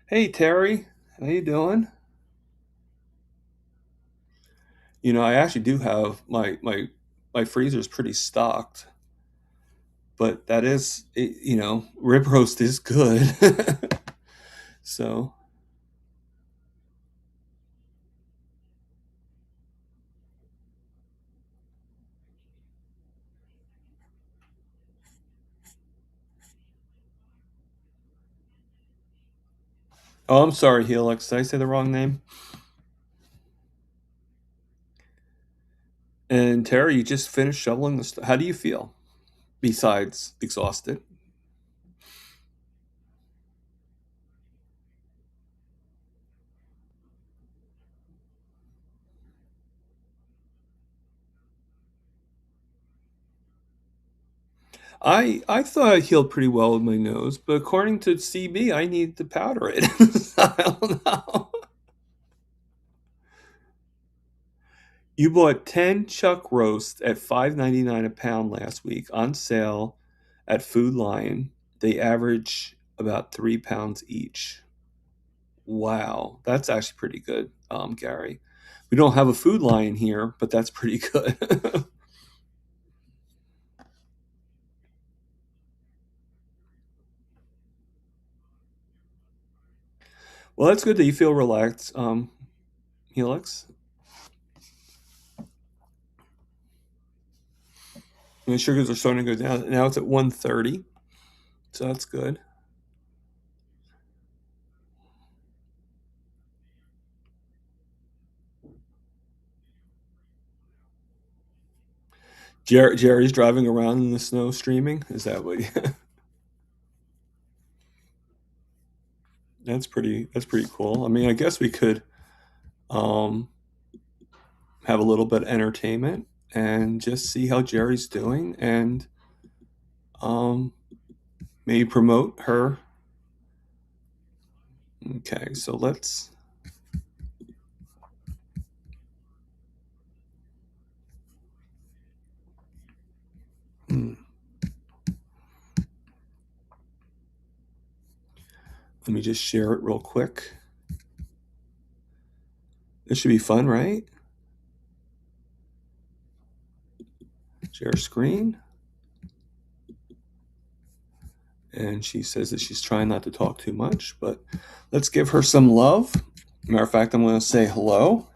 Hey Terry, how you doing? I actually do have my freezer's pretty stocked, but that is rib roast is good. So, oh, I'm sorry, Helix. Did I say the wrong name? And Terry, you just finished shoveling how do you feel besides exhausted? I thought I healed pretty well with my nose, but according to CB, I need to powder it. I don't know. You bought 10 chuck roasts at $5.99 a pound last week on sale at Food Lion. They average about 3 pounds each. Wow, that's actually pretty good, Gary. We don't have a Food Lion here, but that's pretty good. Well, that's good that you feel relaxed, Helix. And the sugars are starting to go down. Now it's at 130, so that's good. Jerry's driving around in the snow streaming. Is that what? That's pretty cool. I mean, I guess we could um, have a little bit of entertainment and just see how Jerry's doing and um, maybe promote her. Okay, so let's. Hmm, let me just share it real quick. This should be fun, right? Share screen. And she says that she's trying not to talk too much, but let's give her some love. Matter of fact, I'm going to say hello.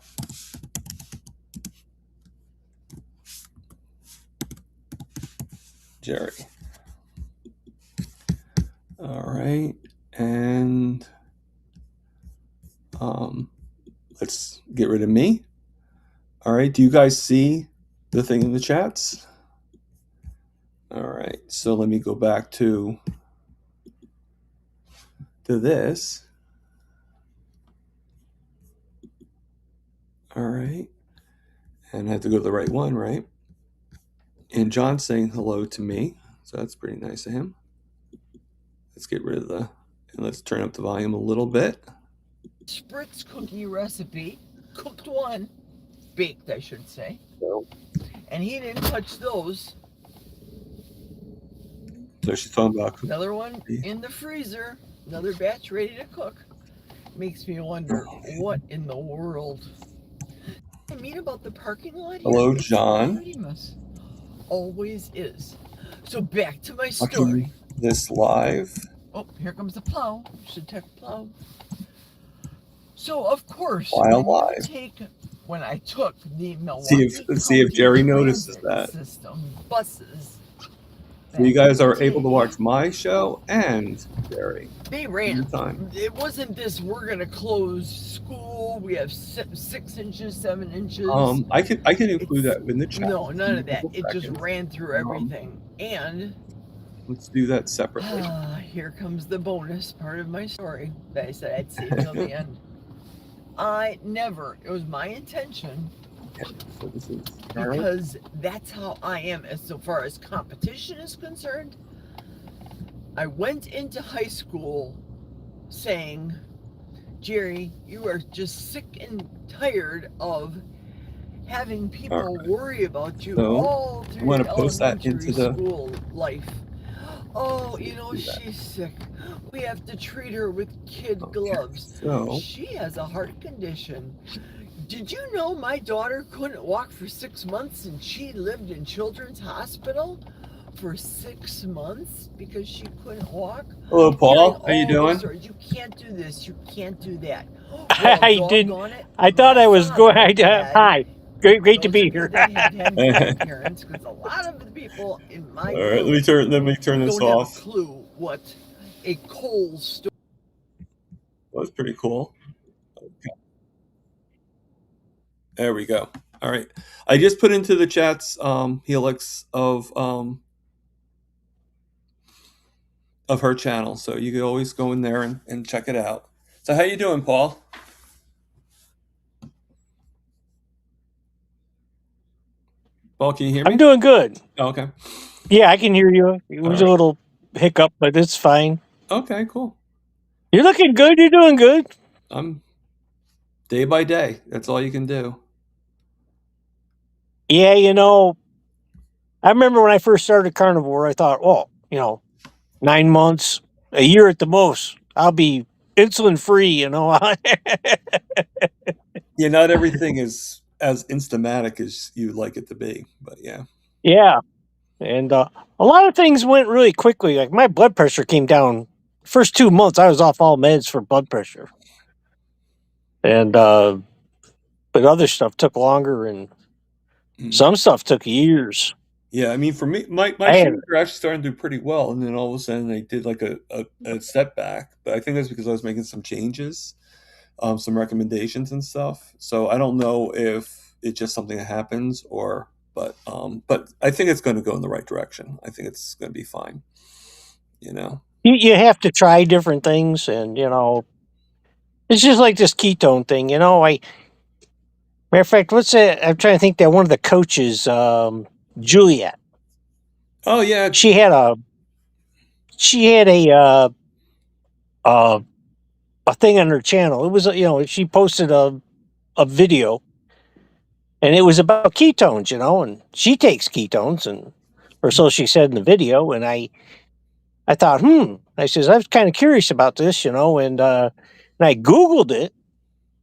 Jerry. All right. And let's get rid of me. All right. Do you guys see the thing in the chats? All right. So let me go back to this. All right. And I have to go to the right one, right? And John's saying hello to me. So that's pretty nice of him. Let's get rid of and let's turn up the volume a little bit. Spritz cookie recipe, cooked one, baked I should say. And he didn't touch those. So she's talking about another one in the freezer, another batch ready to cook. Makes me wonder what in the world. I mean about the parking lot here. Hello, John. Always is. So back to my story. This live. Oh, here comes the plow. Should take plow. So of course, when I took the Milwaukee see if Jerry notices that system buses. So you guys are able to watch my show and Jerry. They ran. It wasn't this. We're gonna close school. We have 6 inches, 7 inches. I can include that in the chat. No, none of that. It just ran through everything. And let's do that separately. Here comes the bonus part of my story that I said I'd save till the end. It was my intention, because that's how I am as so far as competition is concerned. I went into high school saying, Jerry, you are just sick and tired of having people worry about you all through your elementary school life. Oh, she's sick. We have to treat her with kid gloves. She has a heart condition. Did you know my daughter couldn't walk for 6 months and she lived in Children's Hospital for 6 months because she couldn't walk? Hello, Paul. How you doing? You can't do this. You can't do that. Well, I didn't. I thought I was going. Hi. Great to be here. Parents, because a lot of the people in my all right, let me turn this off. Have a clue what a coal store. That's pretty cool. Okay. There we go. All right, I just put into the chats Helix of her channel, so you could always go in there and check it out. So how you doing, Paul? Paul, can you hear me? I'm doing good. Oh, okay. Yeah, I can hear you. It was a little hiccup, but it's fine. Okay, cool. You're looking good. You're doing good. I'm day by day. That's all you can do. Yeah, I remember when I first started carnivore, I thought, 9 months, a year at the most, I'll be insulin free, Yeah, not everything is as instamatic as you like it to be, but yeah. Yeah. And a lot of things went really quickly. Like my blood pressure came down. First 2 months, I was off all meds for blood pressure. And, but other stuff took longer and some stuff took years. Yeah, I mean, for me, my sugars are actually starting to do pretty well, and then all of a sudden they did like a setback. But I think that's because I was making some changes, some recommendations and stuff. So I don't know if it's just something that happens but I think it's going to go in the right direction. I think it's going to be fine. You have to try different things, and it's just like this ketone thing. Matter of fact, I'm trying to think that one of the coaches, Juliet. Oh yeah, she had a thing on her channel. It was she posted a video, and it was about ketones, and she takes ketones, or so she said in the video. And I thought, I says, I was kind of curious about this, and I Googled it.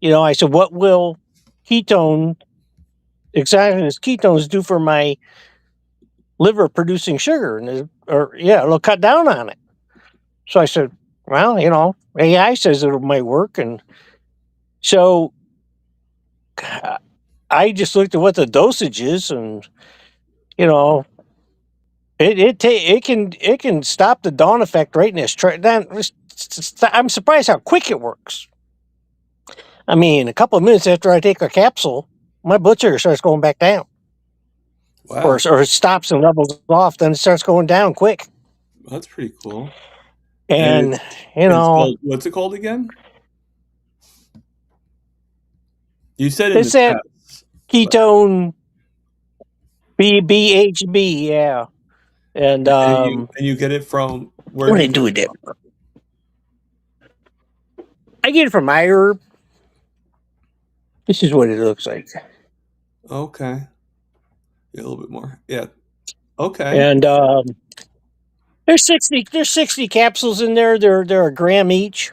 I said, what will exogenous ketones do for my liver producing sugar, it'll cut down on it. So I said, well, AI says it might work, and so I just looked at what the dosage is, and it can stop the dawn effect right in this. I'm surprised how quick it works. I mean, a couple of minutes after I take a capsule, my blood sugar starts going back down. Wow. Or it stops and levels off, then it starts going down quick. That's pretty cool. And, what's it called again? You said it's that ketone BHB, yeah. And you get it from where? What do I do with it? I get it from iHerb. This is what it looks like. Okay. Yeah, a little bit more. Yeah. Okay. And there's 60 capsules in there. They're a gram each.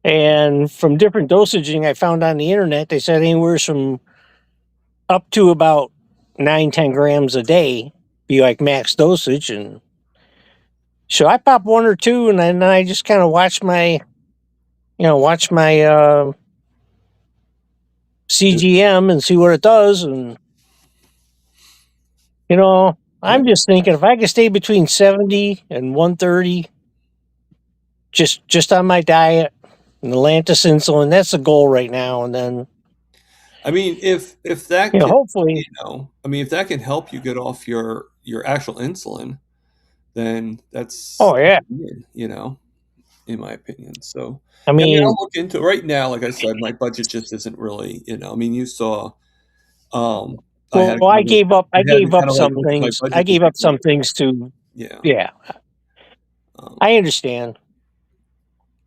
And from different dosaging I found on the internet, they said anywhere from up to about 9-10 grams a day be like max dosage. And so I pop one or two, and then I just kind of watch my CGM and see what it does. And I'm just thinking if I could stay between 70 and 130 just on my diet and the Lantus insulin, that's the goal right now. And then I mean, if that can, hopefully, if that can help you get off your actual insulin, then that's in my opinion. So I mean, I'll look into it right now. Like I said, my budget just isn't really, you saw. I gave up some things. I gave up some things to. Yeah. I understand.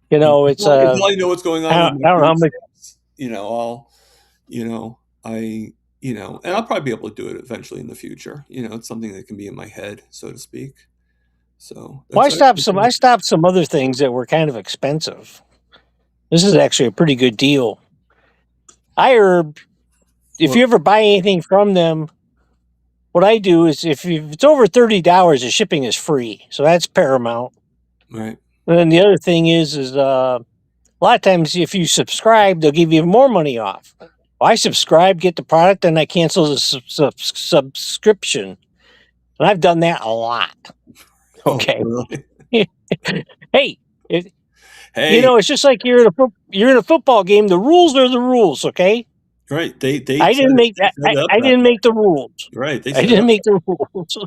It's until I know what's going on. I don't know how much. And I'll probably be able to do it eventually in the future. It's something that can be in my head, so to speak. So I stopped some other things that were kind of expensive. This is actually a pretty good deal. iHerb, if you ever buy anything from them, what I do is if it's over $30, the shipping is free. So that's paramount. Right. And then the other thing is a lot of times if you subscribe, they'll give you more money off. I subscribe, get the product, and I cancel the subscription. And I've done that a lot. Okay. Oh, really? Hey, it's just like you're in a football game. The rules are the rules, okay? Right. I didn't make that. I didn't make the rules. Right. I didn't make the rules.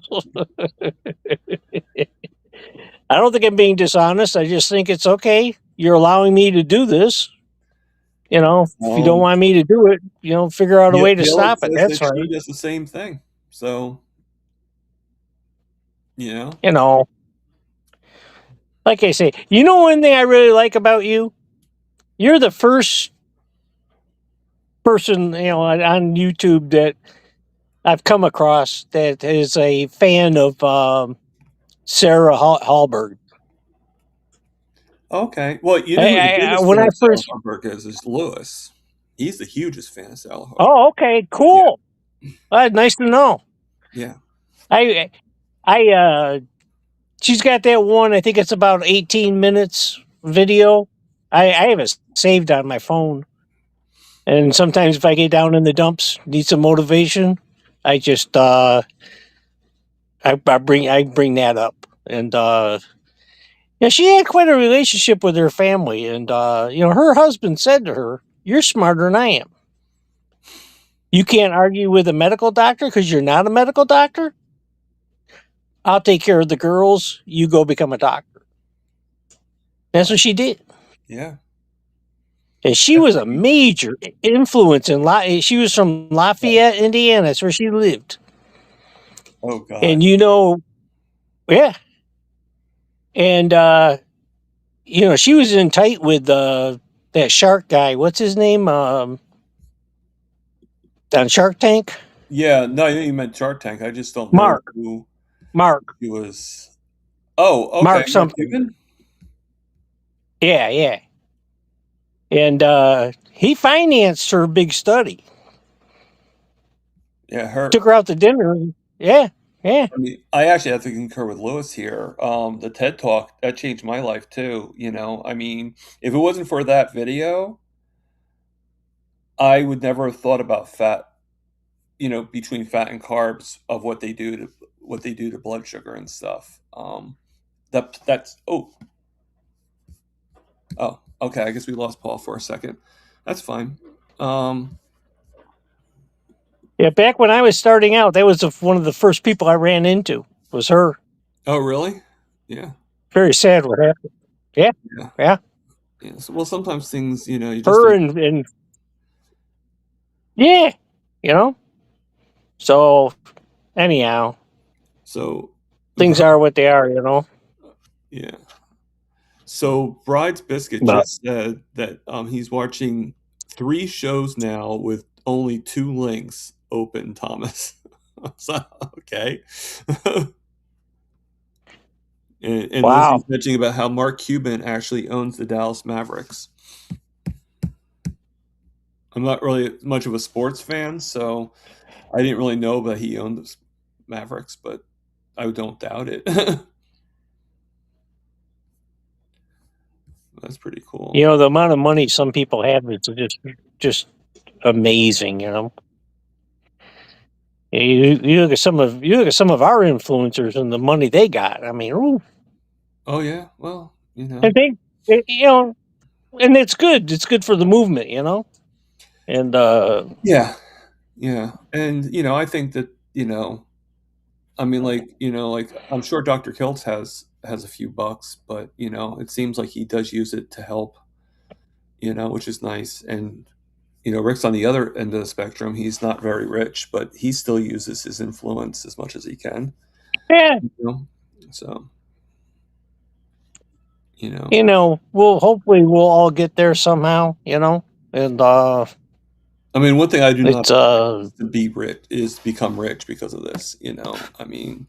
I don't think I'm being dishonest. I just think it's okay. You're allowing me to do this. If you don't want me to do it, figure out a way to stop it. That's fine. That's the same thing. So, like I say, one thing I really like about you? You're the first person, on YouTube that I've come across that is a fan of Sarah Hallberg. Okay. Well, when I first Hallberg is Lewis. He's the hugest fan of Sarah Hallberg. Oh, okay, cool. Yeah. Nice to know. Yeah. She's got that one. I think it's about 18 minutes video. I have it saved on my phone. And sometimes if I get down in the dumps, need some motivation, I just I bring that up. And she had quite a relationship with her family. And her husband said to her, "You're smarter than I am. You can't argue with a medical doctor because you're not a medical doctor. I'll take care of the girls. You go become a doctor." That's what she did. Yeah. And she was a major influence in she was from Lafayette, Indiana. That's where she lived. Oh, God. And yeah. And she was in tight with that shark guy. What's his name? On Shark Tank? Yeah, no, I think you meant Shark Tank. I just don't know who Mark. He was. Oh, okay. Mark something. Cuban? Yeah. and he financed her big study. Yeah, her. Took her out to dinner. Yeah, yeah. I mean, I actually have to concur with Lewis here. The TED Talk that changed my life too. I mean, if it wasn't for that video, I would never have thought about fat. Between fat and carbs of what they do to blood sugar and stuff. That's okay. I guess we lost Paul for a second. That's fine. Yeah, back when I was starting out, that was one of the first people I ran into was her. Oh, really? Yeah. Very sad what happened. Yeah, Yeah. yeah. Yeah. Well, sometimes things, you just Her don't. and yeah, you know. So anyhow, So, things are what they are, you know. yeah. So Bride's Biscuit But just said that he's watching 3 shows now with only 2 links open, Thomas. So, okay. And wow. Lizzie's mentioning about how Mark Cuban actually owns the Dallas Mavericks. I'm not really much of a sports fan, so I didn't really know that he owned the Mavericks, but I don't doubt it. That's pretty cool. You know, the amount of money some people have is just amazing, you know. You look at some of our influencers and the money they got. I mean, ooh. Oh yeah, well, And you know, and it's good. It's good for the movement, you know. And yeah, yeah, and I think that I mean, like I'm sure Dr. Kiltz has a few bucks, but it seems like he does use it to help, which is nice. And Rick's on the other end of the spectrum. He's not very rich, but he still uses his influence as much as he can. yeah, So you know, hopefully we'll all get there somehow, you know. And I mean, one thing I do not it's want to be rich is become rich because of this. I mean,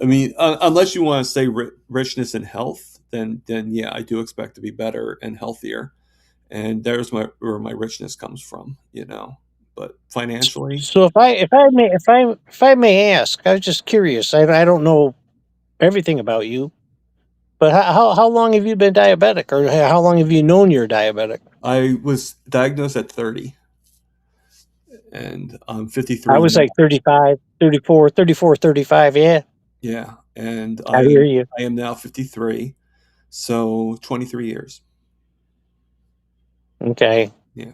unless you want to say richness and health, then yeah, I do expect to be better and healthier, and there's where my richness comes from. But financially, so if I may ask, I was just curious. I don't know everything about you, but how long have you been diabetic, or how long have you known you're diabetic? I was diagnosed at 30, and I'm I 53 was now. like 35, 34, 35. Yeah, Yeah, and I hear you. I am now 53, so 23 years. Okay. Yeah.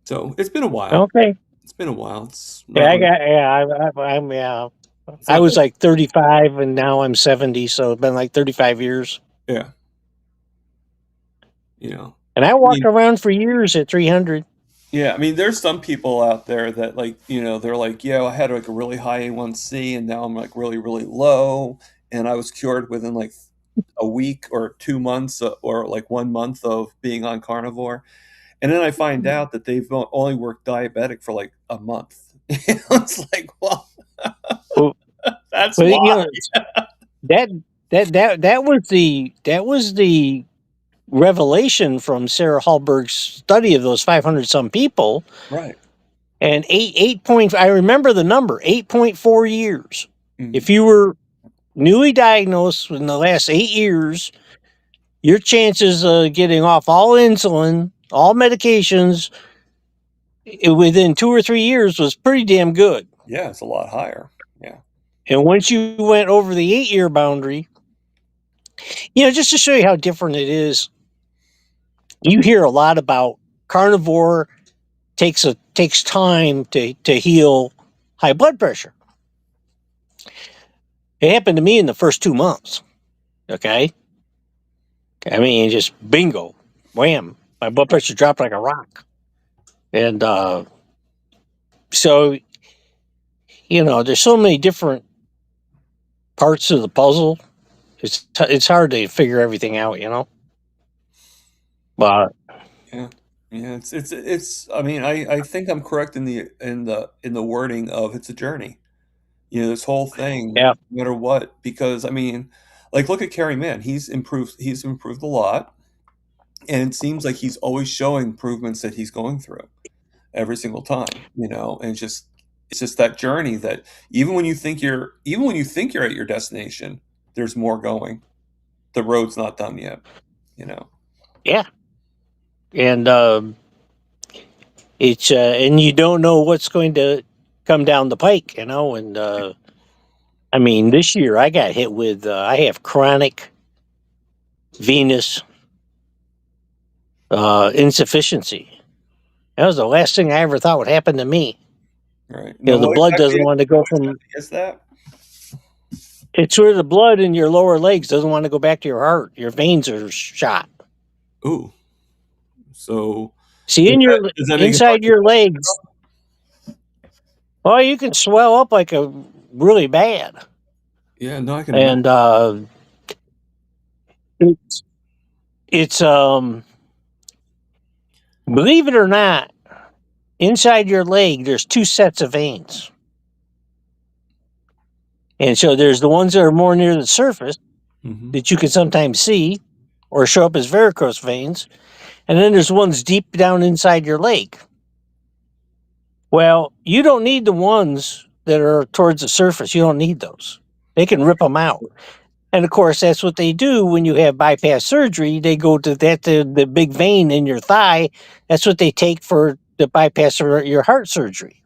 So it's been a while. Okay. It's been a while. It's Yeah, not like, I'm yeah. it's I not was like, like 35 and now I'm 70, so it's been like 35 years. yeah. And I I walked mean, around for years at 300. yeah, I mean, there's some people out there that they're like, yeah, I had like a really high A1C and now I'm like really, really low. And I was cured within like a week or 2 months or like 1 month of being on carnivore. And then I find out that they've only worked diabetic for like a month. It's like, well, Well, that's well, you why. know, that was the revelation from Sarah Hallberg's study of those 500 some people. Right. And I remember the number 8.4 years. Mhm. If you were newly diagnosed in the last 8 years, your chances of getting off all insulin, all medications within 2 or 3 years was pretty damn good. Yeah, it's a lot higher. Yeah. And once you went over the 8-year boundary, just to show you how different it is, you hear a lot about carnivore takes time to heal high blood pressure. It happened to me in the first 2 months. Okay. I mean, just bingo, wham, my blood pressure dropped like a rock. And so, there's so many different parts of the puzzle. It's hard to figure everything out, But Yeah. Yeah, it's I mean, I think I'm correct in the wording of it's a journey. This whole thing, yeah, no matter what, because I mean, like look at Kerry Mann. He's improved a lot. and it seems like he's always showing improvements that he's going through every single time, and it's just that journey that even when you think you're at your destination, there's more going. The road's not done yet, you know. Yeah, and it's and you don't know what's going to come down the pike, and I mean, this year I got hit with I have chronic venous insufficiency. That was the last thing I ever thought would happen to me. Right. You Now, know, the what blood doesn't exactly want to go from. is that? It's where the blood in your lower legs doesn't want to go back to your heart. Your veins are shot. Ooh. So See, does that make it hard inside to your legs, well, you can swell up like a really bad, Yeah, no, I can imagine. and it's it's believe it or not, inside your leg there's two sets of veins, and so there's the ones that are more near the surface Mhm. that you can sometimes see or show up as varicose veins, and then there's ones deep down inside your leg. Well, you don't need the ones that are towards the surface. You don't need those. They can rip them out. And of course, that's what they do when you have bypass surgery. They go to the big vein in your thigh. That's what they take for the bypass or your heart surgery.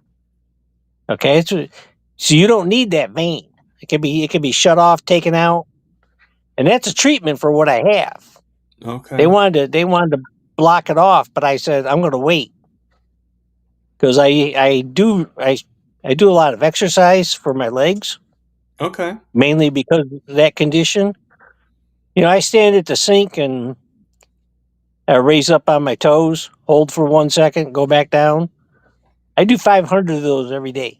Okay, so you don't need that vein. It can be shut off, taken out, and that's a treatment for what I have. Okay. They wanted to block it off, but I said I'm going to wait because I do a lot of exercise for my legs, Okay. mainly because of that condition. I stand at the sink and I raise up on my toes, hold for 1 second, go back down. I do 500 of those every day.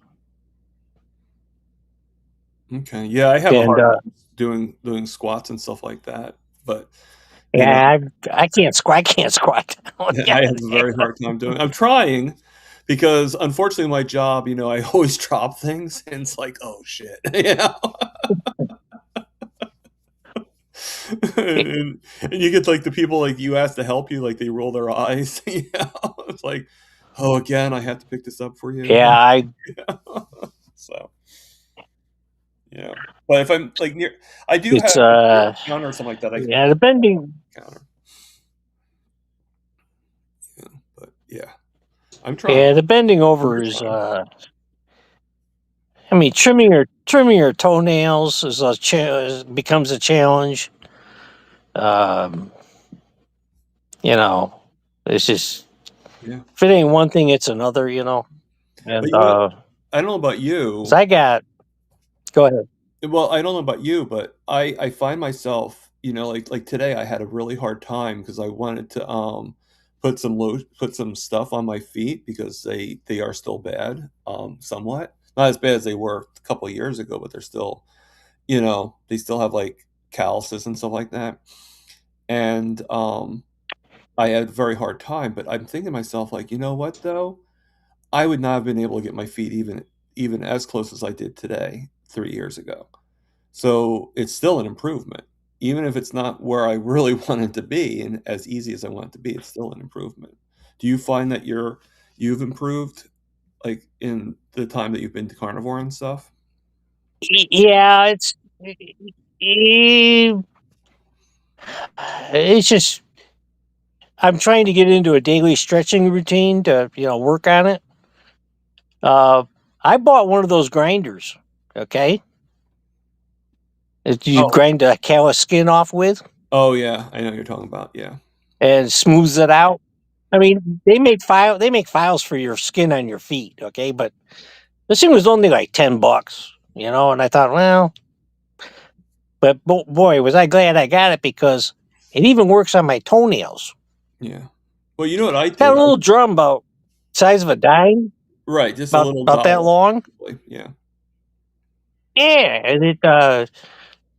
Okay. Yeah, I have a And hard time doing squats and stuff like that, but, you know, yeah, I can't squat. I can't squat down. I Yeah, have a very hard time doing I'm trying because unfortunately my job, I always drop things and it's like, "Oh, shit." You know? And you get, like, the people, like, you ask to help you, like, they roll their eyes, It's like, "Oh, again, I have to pick this up for you." yeah. I Yeah. So, yeah. But if I'm, like, near I do have it's if near the counter or something like that, I can yeah. The bending, counter. Yeah, but, yeah. I'm trying. yeah, the bending over We're is. trying. I mean, trimming your toenails becomes a challenge. Um, you know, it's just Yeah. if it ain't one thing, it's another. But, And I don't know about you. so I got. Go ahead. Well, I don't know about you, but I find myself, like today I had a really hard time because I wanted to put some stuff on my feet because they are still bad, somewhat. Not as bad as they were a couple of years ago, but they're still, they still have like calluses and stuff like that. And I had a very hard time, but I'm thinking to myself like, you know what though? I would not have been able to get my feet even as close as I did today 3 years ago. So it's still an improvement. Even if it's not where I really want it to be and as easy as I want it to be, it's still an improvement. Do you find that you've improved like in the time that you've been to carnivore and stuff? Yeah, eh, it's just I'm trying to get into a daily stretching routine to work on it. Uh, I bought one of those grinders. Okay, that you Oh. grind the callus skin off with Oh yeah, I know what you're talking about. Yeah. and smooths it out. I mean, they make files for your skin on your feet. Okay, but this thing was only like $10. And I thought, well, but boy, was I glad I got it because it even works on my toenails. Yeah. Well, you know what I Got did? a little drum about size of a dime, Right, just a little about that dowel, long. basically. Yeah. Yeah, and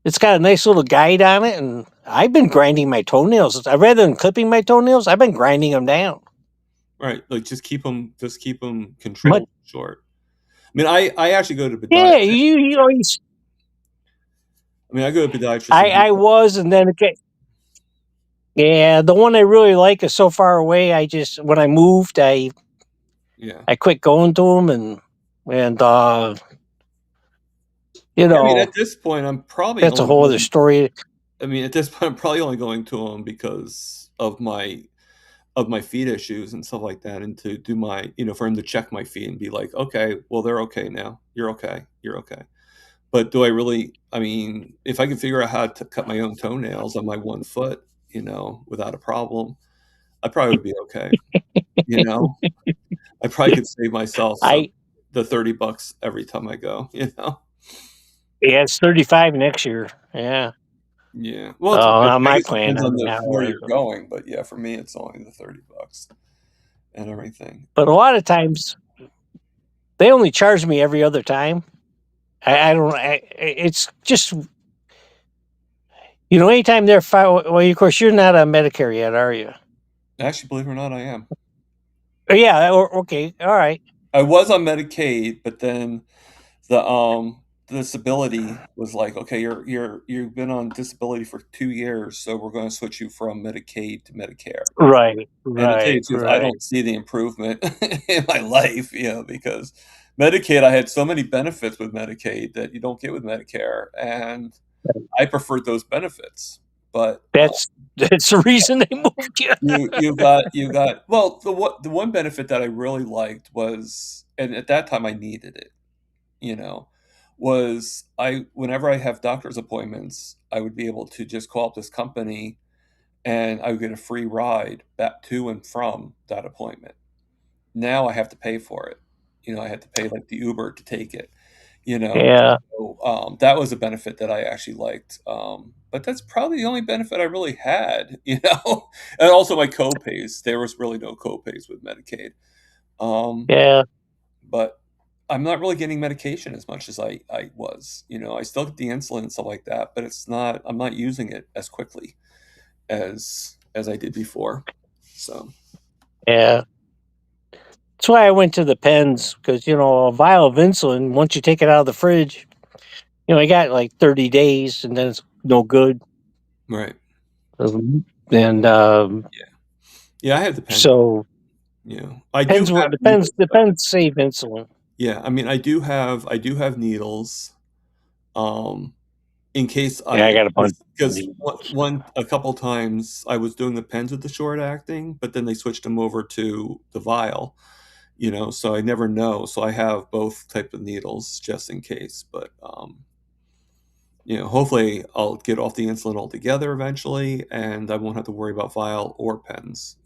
it's got a nice little guide on it, and I've been grinding my toenails. Rather than clipping my toenails, I've been grinding them down. Right. Like just keep them But controlled short. I mean, I actually go to yeah, podiatrist. I mean, I go to podiatrist and he I was, and then Yeah, the one I really like is so far away. When I moved, I quit going to them, and I mean, at this point, I'm probably that's a only whole other going. story. I mean, at this point, I'm probably only going to them because of my feet issues and stuff like that, and to do my, for him to check my feet and be like, okay, well, they're okay now. You're okay. You're okay. But do I really? I mean, if I could figure out how to cut my own toenails on my one foot, without a problem, I probably would be okay. You know, I probably could save myself I the $30 every time I go. Yeah, it's 35 next year. Yeah. Yeah. Well, On I my guess it plan. depends I on mean, where you're going, but yeah, for me, it's only the $30 and everything. but a lot of times they only charge me every other time. I don't. It's just anytime they're well, of course you're not on Medicare yet, are you? Actually, believe it or not, I am. Yeah. Okay. All right. I was on Medicaid, but then the disability was like, okay, you've been on disability for 2 years, so we're going to switch you from Medicaid to Medicare. Right. And to tell you Right. the truth, I Right. don't see the improvement in my life, because Medicaid, I had so many benefits with Medicaid that you don't get with Medicare, and I preferred those benefits. But That's the reason they moved you. you got well, the one benefit that I really liked was, and at that time I needed it, was whenever I have doctor's appointments, I would be able to just call up this company and I would get a free ride back to and from that appointment. Now I have to pay for it. I had to pay like the Uber to take it. Yeah. So, that was a benefit that I actually liked. But that's probably the only benefit I really had. And also my co-pays. There was really no co-pays with Medicaid. Yeah. But I'm not really getting medication as much as I was. I still get the insulin and stuff like that, but I'm not using it as quickly as I did before. So Yeah. That's why I went to the pens because a vial of insulin, once you take it out of the fridge, I got like 30 days and then it's no good. right. And Yeah, I have the pen. so I do have needles, the though. pens save insulin. Yeah, I mean, I do have needles, in case Yeah, I got a bunch. because a couple times I was doing the pens with the short acting, but then they switched them over to the vial, so I never know. So I have both type of needles just in case, but hopefully I'll get off the insulin altogether eventually, and I won't have to worry about vial or pens.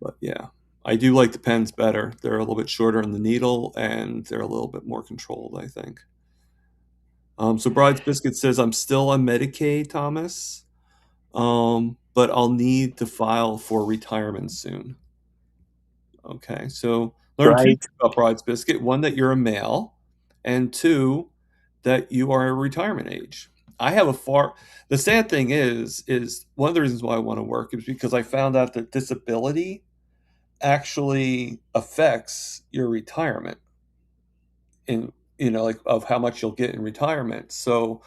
But yeah, I do like the pens better. They're a little bit shorter in the needle, and they're a little bit more controlled, I think. So Bride's Biscuit says, I'm still on Medicaid, Thomas, but I'll need to file for retirement soon. Okay, so learn two Right. things about Bride's Biscuit. One, that you're a male, and two, that you are a retirement age. The sad thing is one of the reasons why I want to work is because I found out that disability actually affects your retirement in like of how much you'll get in retirement. So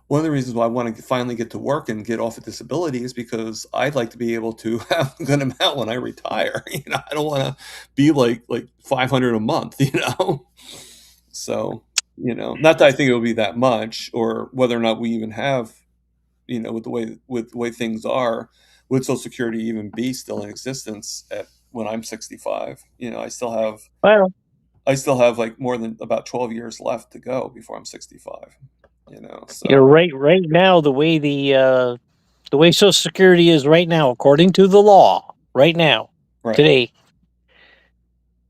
one of the reasons why I want to finally get to work and get off of disability is because I'd like to be able to have a good amount when I retire. I don't want to be like 500 a month. So not that I think it will be that much, or whether or not we even have, with the way things are, would Social Security even be still in existence when I'm 65? Well, I still have like more than about 12 years left to go before I'm 65. So right now the way Social Security is right now, according to the law, right now, right. today,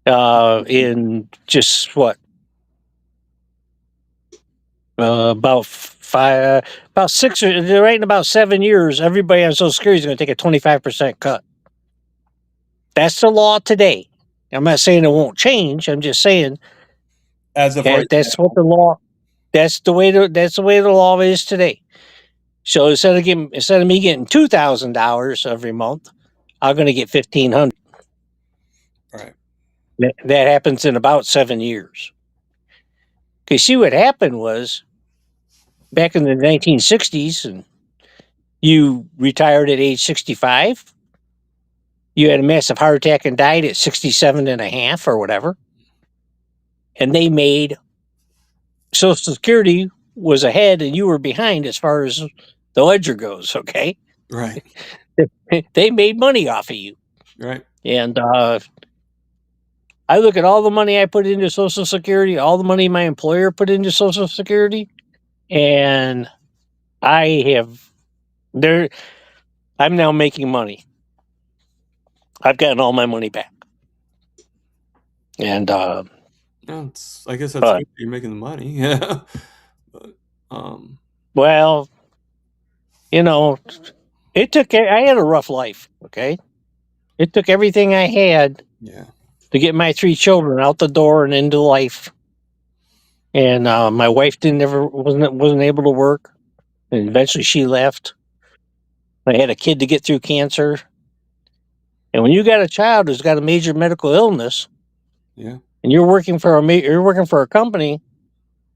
in just what about about 6 or right in about 7 years, everybody on Social Security is going to take a 25% cut. That's the law today. I'm not saying it won't change. I'm just saying As of right that's now, what the law. That's the way the law is today. So instead of me getting $2,000 every month, I'm going to get $1,500. right. That happens in about 7 years. Okay, see what happened was back in the 1960s and you retired at age 65, you had a massive heart attack and died at 67 and a half or whatever, and they made Social Security was ahead and you were behind as far as the ledger goes, okay? Right. They made money off of you. Right. And I look at all the money I put into Social Security, all the money my employer put into Social Security, and I'm now making money. I've gotten all my money back. And Yeah, I guess that's good. You're making the money. Yeah. But, well, you know, I had a rough life, okay? It took everything I had yeah. to get my 3 children out the door and into life. And my wife wasn't able to work, and eventually she left. I had a kid to get through cancer. And when you got a child who's got a major medical illness, Yeah. and you're working for a company,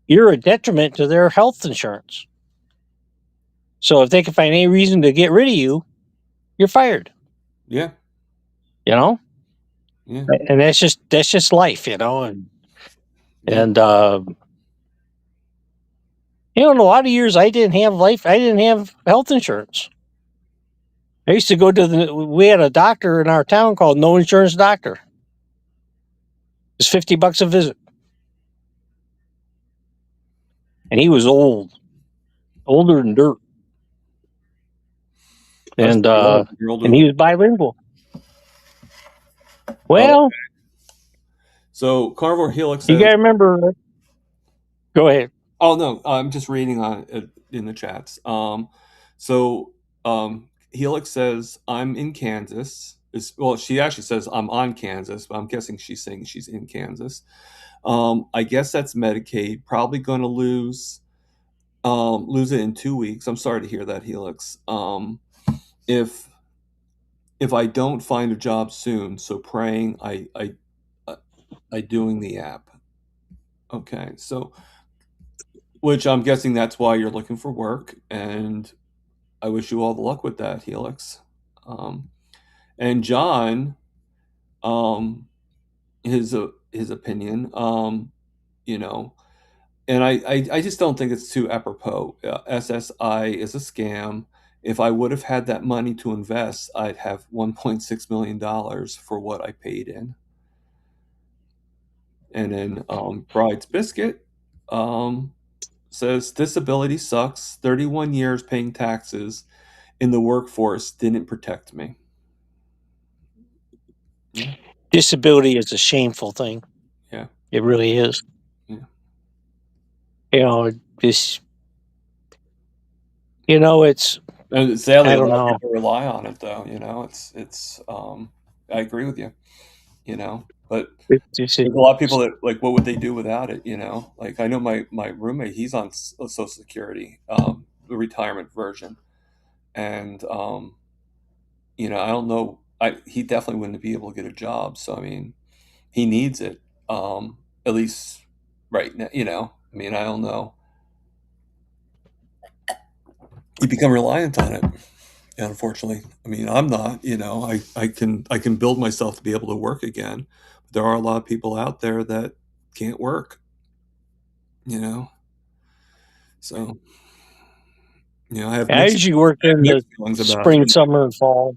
you're a detriment to their health insurance. So if they can find any reason to get rid of you, you're fired. Yeah. You know? Yeah. And that's just life, you know, and in a lot of years I didn't have health insurance. I used to go we had a doctor in our town called No Insurance Doctor. It's $50 a visit. And he was older than dirt. And You're older and he was bilingual. Well, so Carnivore Helix says, you gotta remember. Go ahead. Oh no, I'm just reading on it in the chats. Helix says I'm in Kansas. She actually says I'm on Kansas, but I'm guessing she's saying she's in Kansas. I guess that's Medicaid. Probably going to lose it in 2 weeks. I'm sorry to hear that, Helix. If I don't find a job soon, so praying I doing the app. Okay, so which I'm guessing that's why you're looking for work, and I wish you all the luck with that, Helix. And John, his opinion, you know, and I just don't think it's too apropos. SSI is a scam. If I would have had that money to invest, I'd have $1.6 million for what I paid in. And then Bride's Biscuit says disability sucks. 31 years paying taxes in the workforce didn't protect me. Yeah. Disability is a shameful thing. Yeah. It really is. Yeah. You know, it's Sadly, I a don't lot of know. people rely on it, though. You know, it's. I agree with you. You know, but there's a lot of people that like, what would they do without it? You know, like I know my roommate, he's on Social Security, the retirement version, and you know, I don't know. He definitely wouldn't be able to get a job. So I mean, he needs it, at least right now. You know, I mean, I don't know. You become reliant on it. Unfortunately, I mean, I'm not. You know, I can build myself to be able to work again. But there are a lot of people out there that can't work. You know, so you know, I have. I usually work in the spring, summer, and fall.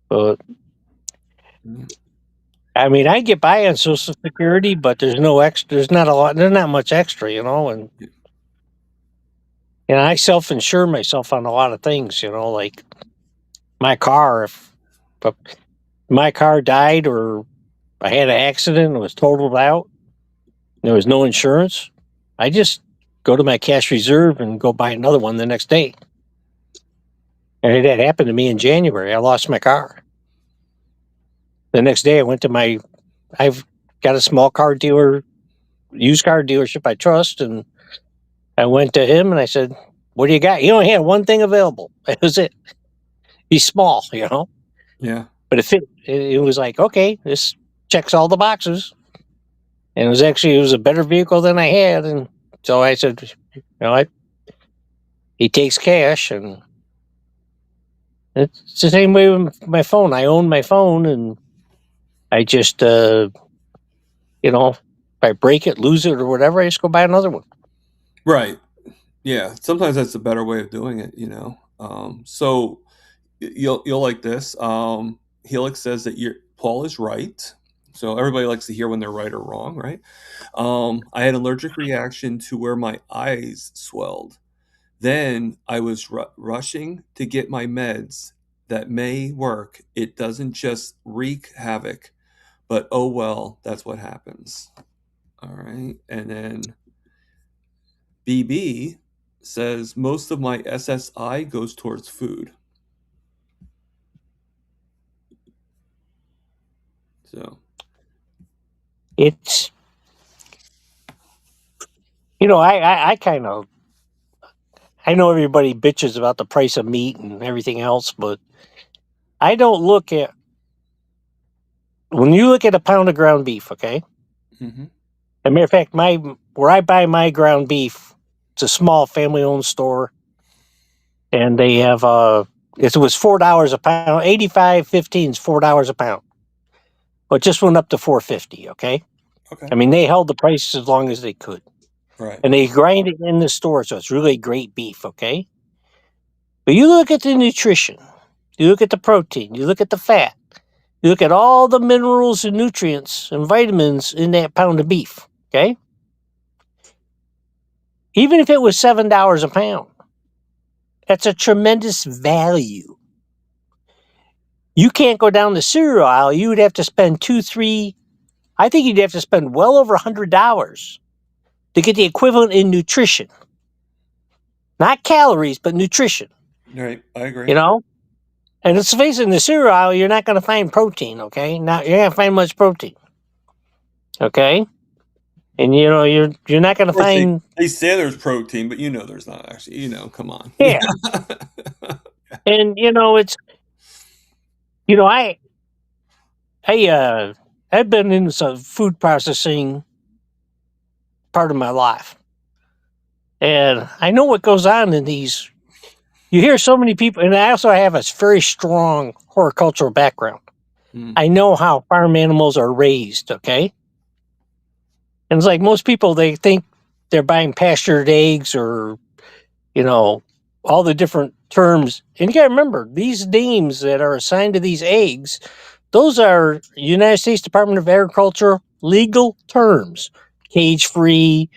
But I mean, I get by on Social Security, but there's not much extra, you know, and I self-insure myself on a lot of things, you know, like my car. If my car died or I had an accident and was totaled out, there was no insurance, I just go to my cash reserve and go buy another one the next day. And that happened to me in January. I lost my car. The next day, I've got a small car dealer, used car dealership I trust, and I went to him and I said, "What do you got?" He only had one thing available. That was it. He's small, you know. Yeah. But it fit. It was like, okay, this checks all the boxes. And it was a better vehicle than I had, and so I said, you know, he takes cash, and it's the same way with my phone. I own my phone, and I just, if I break it, lose it, or whatever, I just go buy another one. Right. Yeah. Sometimes that's a better way of doing it. So you'll like this. Helix says that Paul is right. So everybody likes to hear when they're right or wrong, right? I had an allergic reaction to where my eyes swelled. Then I was rushing to get my meds that may work. It doesn't just wreak havoc, but oh well, that's what happens. All right. And then BB says most of my SSI goes towards food. So It's, I kind of, I know everybody bitches about the price of meat and everything else, but I don't look at, when you look at a pound of ground beef, okay? mm-hmm. As a matter of fact, where I buy my ground beef, it's a small family-owned store, and they have it was $4 a pound. 85.15 is $4 a pound, but it just went up to $4.50. Okay, I mean they held the price as long as they could, Right. and they grind it in the store, so it's really great beef. Okay, but you look at the nutrition, you look at the protein, you look at the fat, you look at all the minerals and nutrients and vitamins in that pound of beef. Okay. Even if it was $7 a pound, that's a tremendous value. You can't go down the cereal aisle. You would have to spend I think you'd have to spend well over $100 to get the equivalent in nutrition. Not calories, but nutrition. Right. I agree. And let's face it, in the cereal aisle, you're not going to find protein, okay? You're not going to find much protein. Okay? And you're not going to find. They say there's protein, but there's not actually. Come on. Yeah. And it's. I've been in some food processing part of my life, and I know what goes on in these. You hear so many people, and I also have a very strong horticultural background. I know how farm animals are raised. Okay. And it's like most people, they think they're buying pastured eggs or, all the different terms. And you got to remember, these names that are assigned to these eggs, those are United States Department of Agriculture legal terms. Cage-free,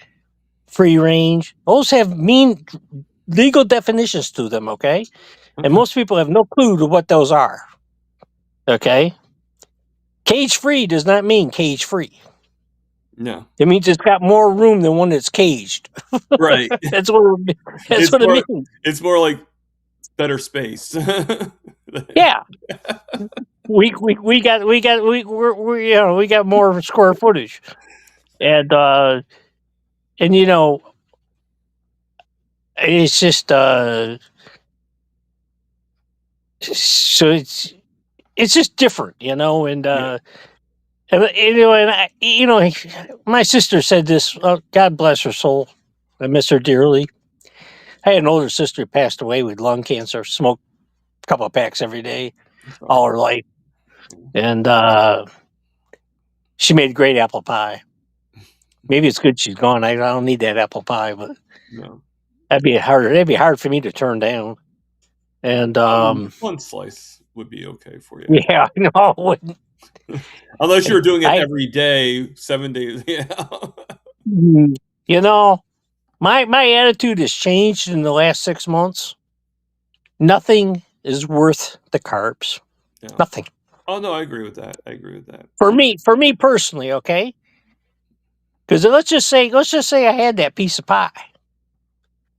free range. Those have legal definitions to them, okay? And most people have no clue to what those are, okay? Cage-free does not mean cage-free. No. It means it's got more room than one that's caged. Right. That's what it means. It's more like better space. Yeah. we got more square footage. And it's just so it's just different, and my sister said this. God bless her soul. I miss her dearly. I had an older sister who passed away with lung cancer. Smoked a couple of packs every day, all her life, and she made great apple pie. Maybe it's good she's gone. I don't need that apple pie, but that'd be hard for me to turn down. And one slice would be okay for you. Yeah, no, it wouldn't. Unless you were doing it every day, 7 days. Yeah. My attitude has changed in the last 6 months. Nothing is worth the carbs. Yeah. Nothing. Oh no, I agree with that. For me personally, okay? Because let's just say I had that piece of pie.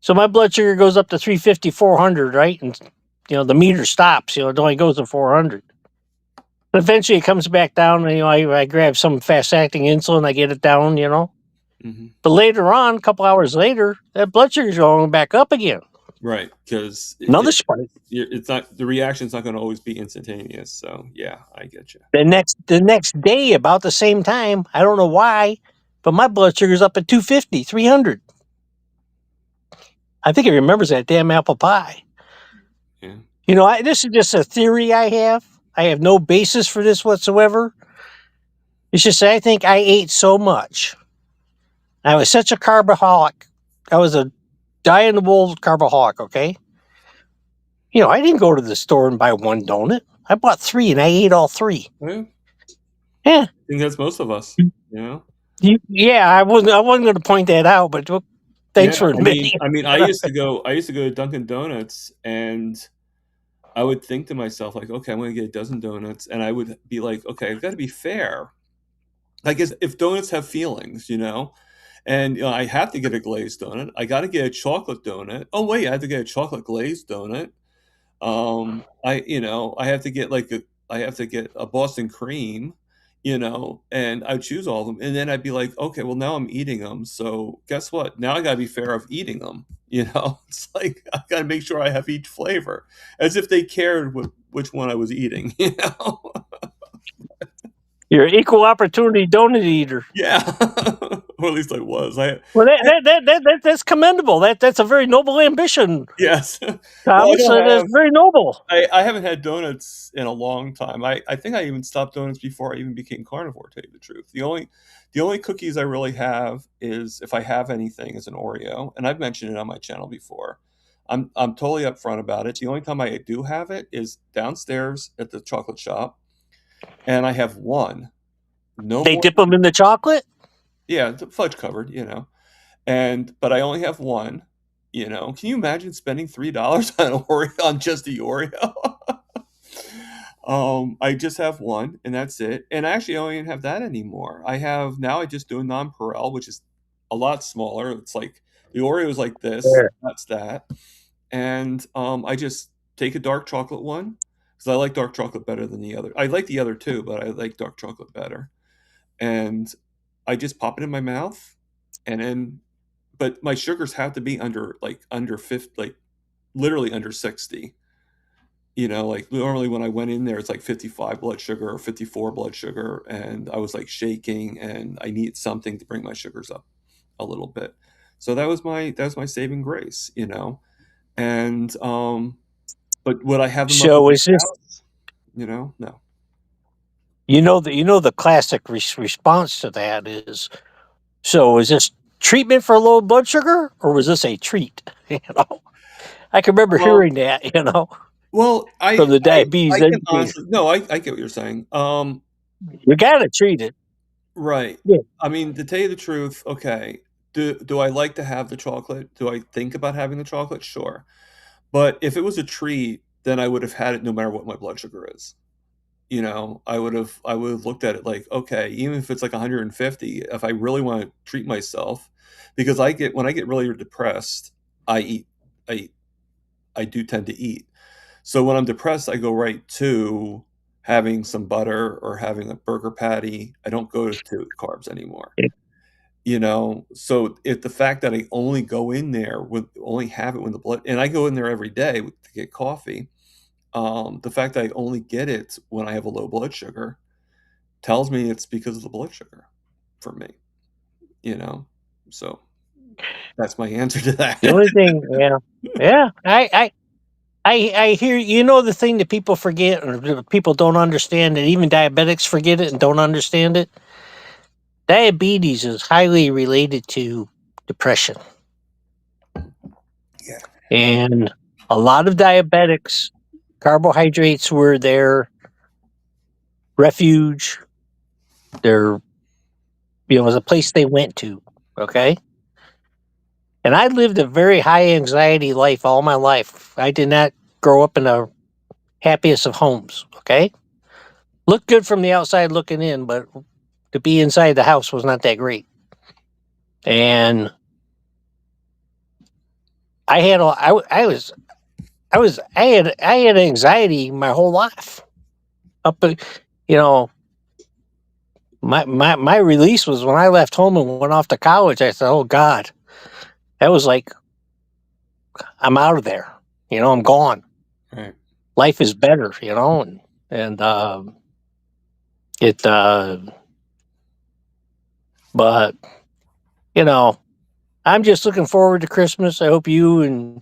So my blood sugar goes up to 350, 400, right? And the meter stops. It only goes to 400. And eventually it comes back down. And, I grab some fast-acting insulin. I get it down. Mm-hmm. But later on, a couple hours later, that blood sugar's going back up again. Right, because another spike. It's not, the reaction's not going to always be instantaneous. So yeah, I get you. The next day, about the same time, I don't know why, but my blood sugar's up at 250, 300. I think he remembers that damn apple pie. Yeah. You know, this is just a theory I have. I have no basis for this whatsoever. It's just that I think I ate so much. I was such a carboholic. I was a die-in-the-wool carboholic, okay? You know, I didn't go to the store and buy one donut. I bought 3 and I ate all 3. Well, Yeah. I think that's most of us. You know. Yeah, I wasn't going to point that out, but thanks for admitting. I used to go to Dunkin' Donuts, and I would think to myself like, okay, I'm going to get a dozen donuts, and I would be like, okay, I've got to be fair. I guess if donuts have feelings, you know, and I have to get a glazed donut. I got to get a chocolate donut. Oh wait, I have to get a chocolate glazed donut. I have to get I have to get a Boston cream, and I'd choose all of them, and then I'd be like, okay, well now I'm eating them, so guess what? Now I gotta be fair of eating them. It's like I gotta make sure I have each flavor, as if they cared which one I was eating. You're an equal opportunity donut eater. Yeah, or at least I was. Well, that's commendable. That's a very noble ambition. Yes. Thomas, that's very noble. I haven't had donuts in a long time. I think I even stopped donuts before I even became carnivore, to tell you the truth. The only cookies I really have is, if I have anything, is an Oreo, and I've mentioned it on my channel before. I'm totally upfront about it. The only time I do have it is downstairs at the chocolate shop, and I have one. No They more. dip them in the chocolate? Yeah, the fudge covered, but I only have one. Can you imagine spending $3 on Oreo, on just the Oreo? I just have one, and that's it. And actually, I don't even have that anymore. I just do a nonpareil, which is a lot smaller. It's like the Oreo is like this. Yeah. That's that. And I just take a dark chocolate one, because I like dark chocolate better than the other. I like the other two, but I like dark chocolate better. And I just pop it in my mouth, and then, but my sugars have to be under 50, like literally under 60. Like normally when I went in there, it's like 55 blood sugar or 54 blood sugar, and I was like shaking, and I need something to bring my sugars up a little bit. So that was my saving grace, and but would I have them up So at is the this? house? No. The classic response to that is, so is this treatment for low blood sugar, or was this a treat? I can remember Well, hearing that. well, From the diabetes I can educator. honestly, no, I get what you're saying. You gotta treat it. Right. Yeah. I mean, to tell you the truth, okay, do I like to have the chocolate? Do I think about having the chocolate? Sure. But if it was a treat, then I would have had it no matter what my blood sugar is. I would have looked at it like, okay, even if it's like 150, if I really want to treat myself, because when I get really depressed, I eat. I I do tend to eat. So when I'm depressed, I go right to having some butter or having a burger patty. I don't go to carbs anymore. So if the fact that I only go in there with only have it when the blood, and I go in there every day to get coffee, the fact that I only get it when I have a low blood sugar tells me it's because of the blood sugar for me. So that's my answer to that. The only thing, yeah. I hear. The thing that people forget, or that people don't understand, and even diabetics forget it and don't understand it. Diabetes is highly related to depression. Yeah. And a lot of diabetics, carbohydrates were their refuge. Their, was a place they went to. Okay. And I lived a very high anxiety life all my life. I did not grow up in the happiest of homes. Okay. Looked good from the outside looking in, but to be inside the house was not that great. And I had I had anxiety my whole life. My release was when I left home and went off to college. I said, "Oh God," that was like, I'm out of there. I'm gone. Right. Life is better. And it. But I'm just looking forward to Christmas. I hope you and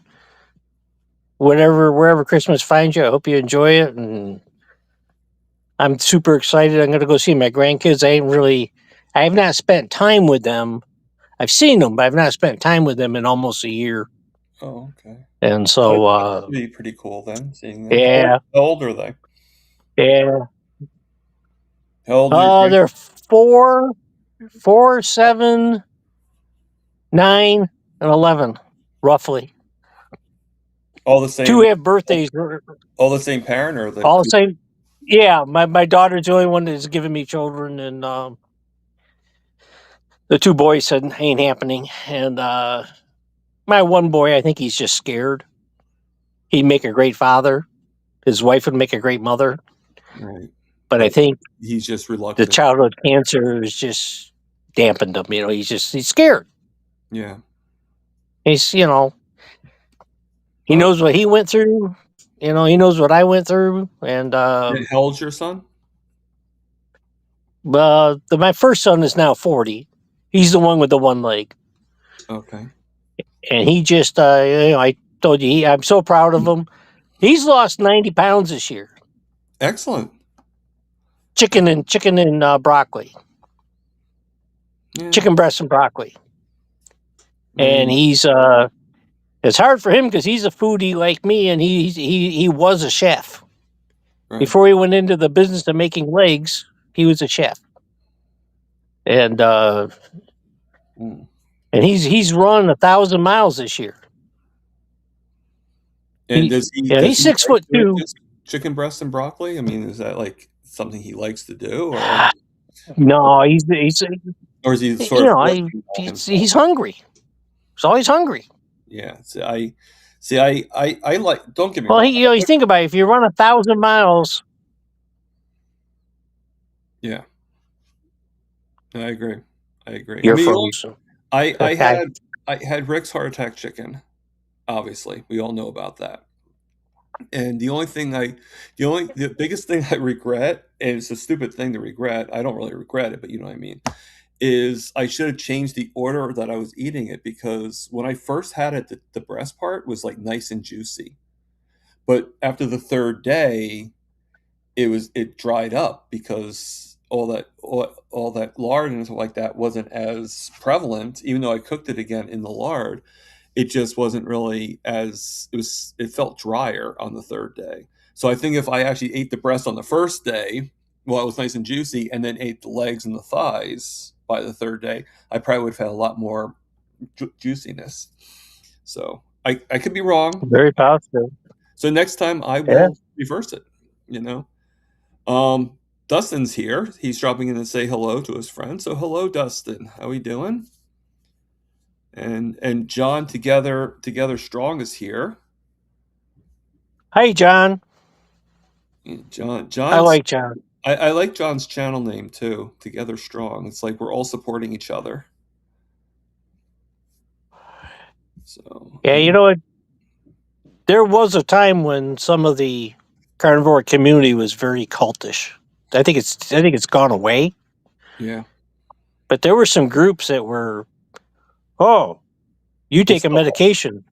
wherever Christmas finds you, I hope you enjoy it. And I'm super excited. I'm going to go see my grandkids. I have not spent time with them. I've seen them, but I've not spent time with them in almost a year. Oh, okay. And That so, would be pretty cool then, seeing them. yeah, How old are they? yeah. How old are your They're 4, 7, 9, and 11, roughly. all the Two same? have birthdays. All the same parent, or the? All the same. Yeah, my daughter's the only one that's given me children, and the two boys said ain't happening. And my one boy, I think he's just scared. He'd make a great father. His wife would make a great mother. Right. But I think He's just the reluctant. childhood cancer has just dampened him. He's scared. Yeah. He's he knows what he went through. He knows what I went through. And How old's your son? my first son is now 40. He's the one with the one leg. Okay. And he just, I told you, I'm so proud of him. He's lost 90 pounds this year. Excellent. Chicken and broccoli. Yeah. Chicken breast and broccoli. And Mm, he's it's hard for him because he's a foodie like me, and he was a chef. right. Before he went into the business of making legs, he was a chef. And Mm. and he's run 1,000 miles this year. And He- does he? yeah, does he's he 6'2". just chicken breast and broccoli? I mean, is that like something he likes to do, No, he's or is he sort of forcing it on himself? he's hungry. He's always hungry. Yeah. I like. Don't get me Well, wrong. you think about it, if you run 1,000 miles, Yeah, I agree. I agree. I you're mean, frozen. I Okay. had Rick's heart attack chicken. Obviously, we all know about that. And the biggest thing I regret, and it's a stupid thing to regret. I don't really regret it, but you know what I mean. Is I should have changed the order that I was eating it, because when I first had it, the breast part was like nice and juicy, but after the third day, it dried up because all that lard and stuff like that wasn't as prevalent. Even though I cooked it again in the lard, it just wasn't really as it felt drier on the third day. So I think if I actually ate the breast on the first day, well, it was nice and juicy, and then ate the legs and the thighs by the third day, I probably would have had a lot more juiciness. So I could be wrong. Very positive. So next time I Yeah. will reverse it. You know, Dustin's here. He's dropping in to say hello to his friend. So hello, Dustin. How we doing? And John together strong is here. Hi, John. John. I like John. I like John's channel name too. Together strong. It's like we're all supporting each other. So Yeah, you know what? There was a time when some of the carnivore community was very cultish. I think it's gone away. yeah. But there were some groups that were, oh, you take a medication.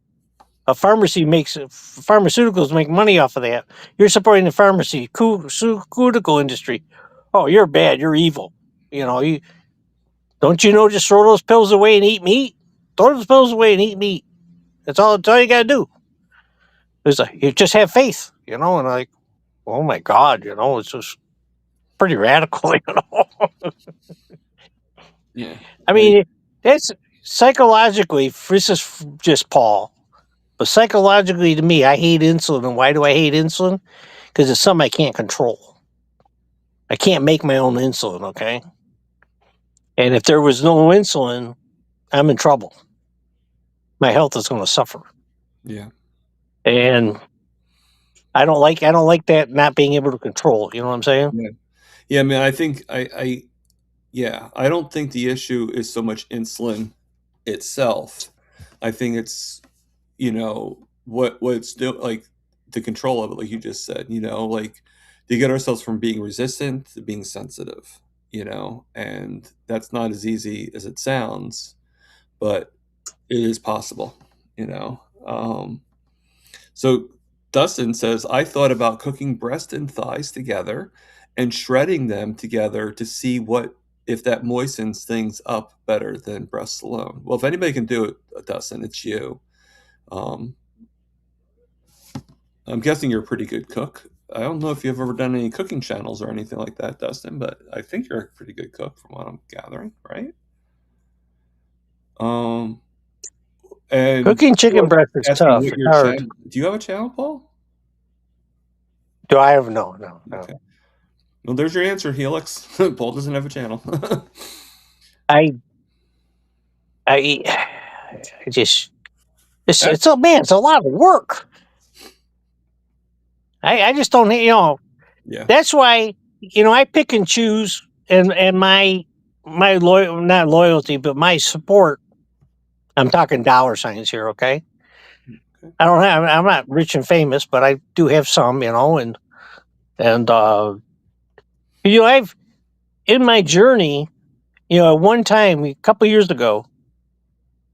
Pharmaceuticals make money off of that. You're supporting the pharmaceutical industry. Oh, you're bad. You're evil. Don't you know? Just throw those pills away and eat meat. Throw those pills away and eat meat. That's all you got to do. It's like, you just have faith, And like, oh my God, it's just pretty radical, Yeah. I mean, that's psychologically. This is just Paul, but psychologically, to me, I hate insulin. And why do I hate insulin? Because it's something I can't control. I can't make my own insulin. Okay, and if there was no insulin, I'm in trouble. My health is going to suffer. Yeah. And I don't like that not being able to control. You know what I'm saying? Yeah. Yeah. I mean, I think I don't think the issue is so much insulin itself. I think it's what it's like the control of it, like you just said. Like to get ourselves from being resistant to being sensitive. And that's not as easy as it sounds, but it is possible, you know. So Dustin says, I thought about cooking breast and thighs together and shredding them together to see what if that moistens things up better than breasts alone. Well, if anybody can do it, Dustin, it's you. Um, I'm guessing you're a pretty good cook. I don't know if you've ever done any cooking channels or anything like that, Dustin, but I think you're a pretty good cook from what I'm gathering, right? And Cooking chicken Paul is breast is asking tough. what It's your hard. channel. Do you have a channel, Paul? Do I have no? Okay. Well, there's your answer, Helix. Paul doesn't have a channel. I just it's a man. It's a lot of work. I just don't. Yeah. That's why I pick and choose, and my not loyalty, but my support. I'm talking dollar signs here, okay? Okay. I'm not rich and famous, but I do have some, and I've in my journey, at one time, a couple years ago,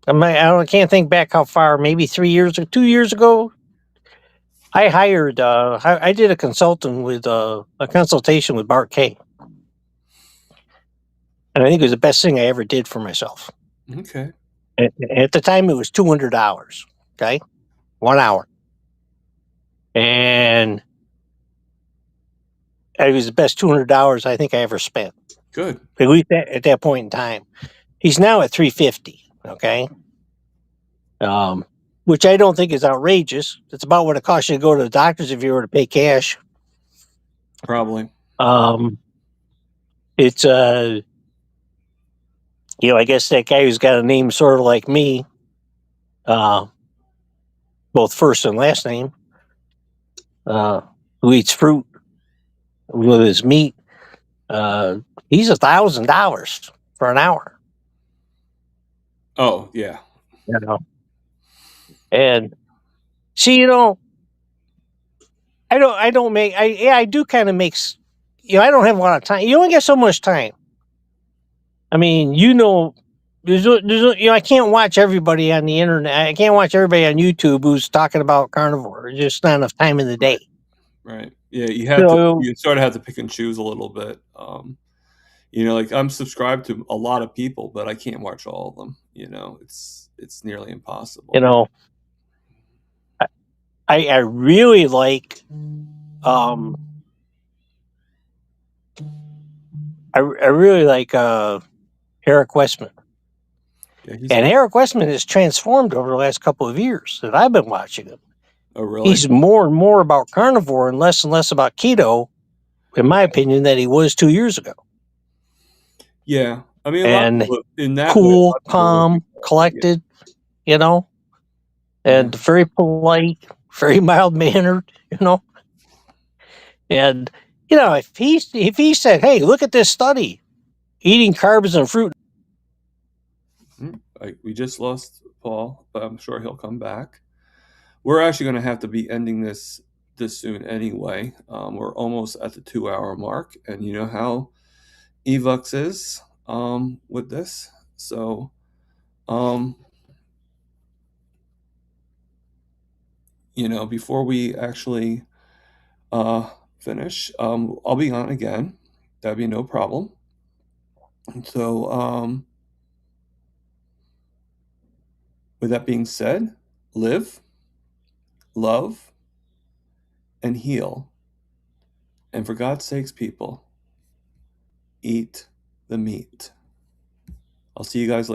I can't think back how far, maybe 3 years or 2 years ago, I hired, I did a consultation with Bart Kay. And I think it was the best thing I ever did for myself. Okay. At the time, it was $200, okay? 1 hour. And it was the best $200 I think I ever spent. Good. At least at that point in time. He's now at $350, okay? Which I don't think is outrageous. It's about what it costs you to go to the doctors if you were to pay cash. Probably. It's I guess that guy who's got a name sort of like me, both first and last name, who eats fruit with his meat, he's $1,000 for an hour. Oh, yeah. And see, I do kind of makes, I don't have a lot of time. You only get so much time. I mean, I can't watch everybody on the internet. I can't watch everybody on YouTube who's talking about carnivore. There's just not enough time in the day. Right. Yeah, you sort of have to pick and choose a little bit. Like I'm subscribed to a lot of people, but I can't watch all of them. It's nearly impossible. I really like I really like Eric Westman. Yeah, and Eric Westman has transformed over the last couple of years that I've been watching him. Oh, really? He's more and more about carnivore and less about keto, in my opinion, than he was 2 years ago. Yeah. I mean, And in that cool, way, calm, collected, and very polite, very mild mannered, And if he said, "Hey, look at this study, eating carbs and fruit." We just lost Paul, but I'm sure he'll come back. We're actually going to have to be ending this soon anyway. We're almost at the 2-hour mark, and you know how Evux is with this. So, before we actually finish, I'll be on again. That'd be no problem. So, with that being said, live, love, and heal. And for God's sakes, people, eat the meat. I'll see you guys later.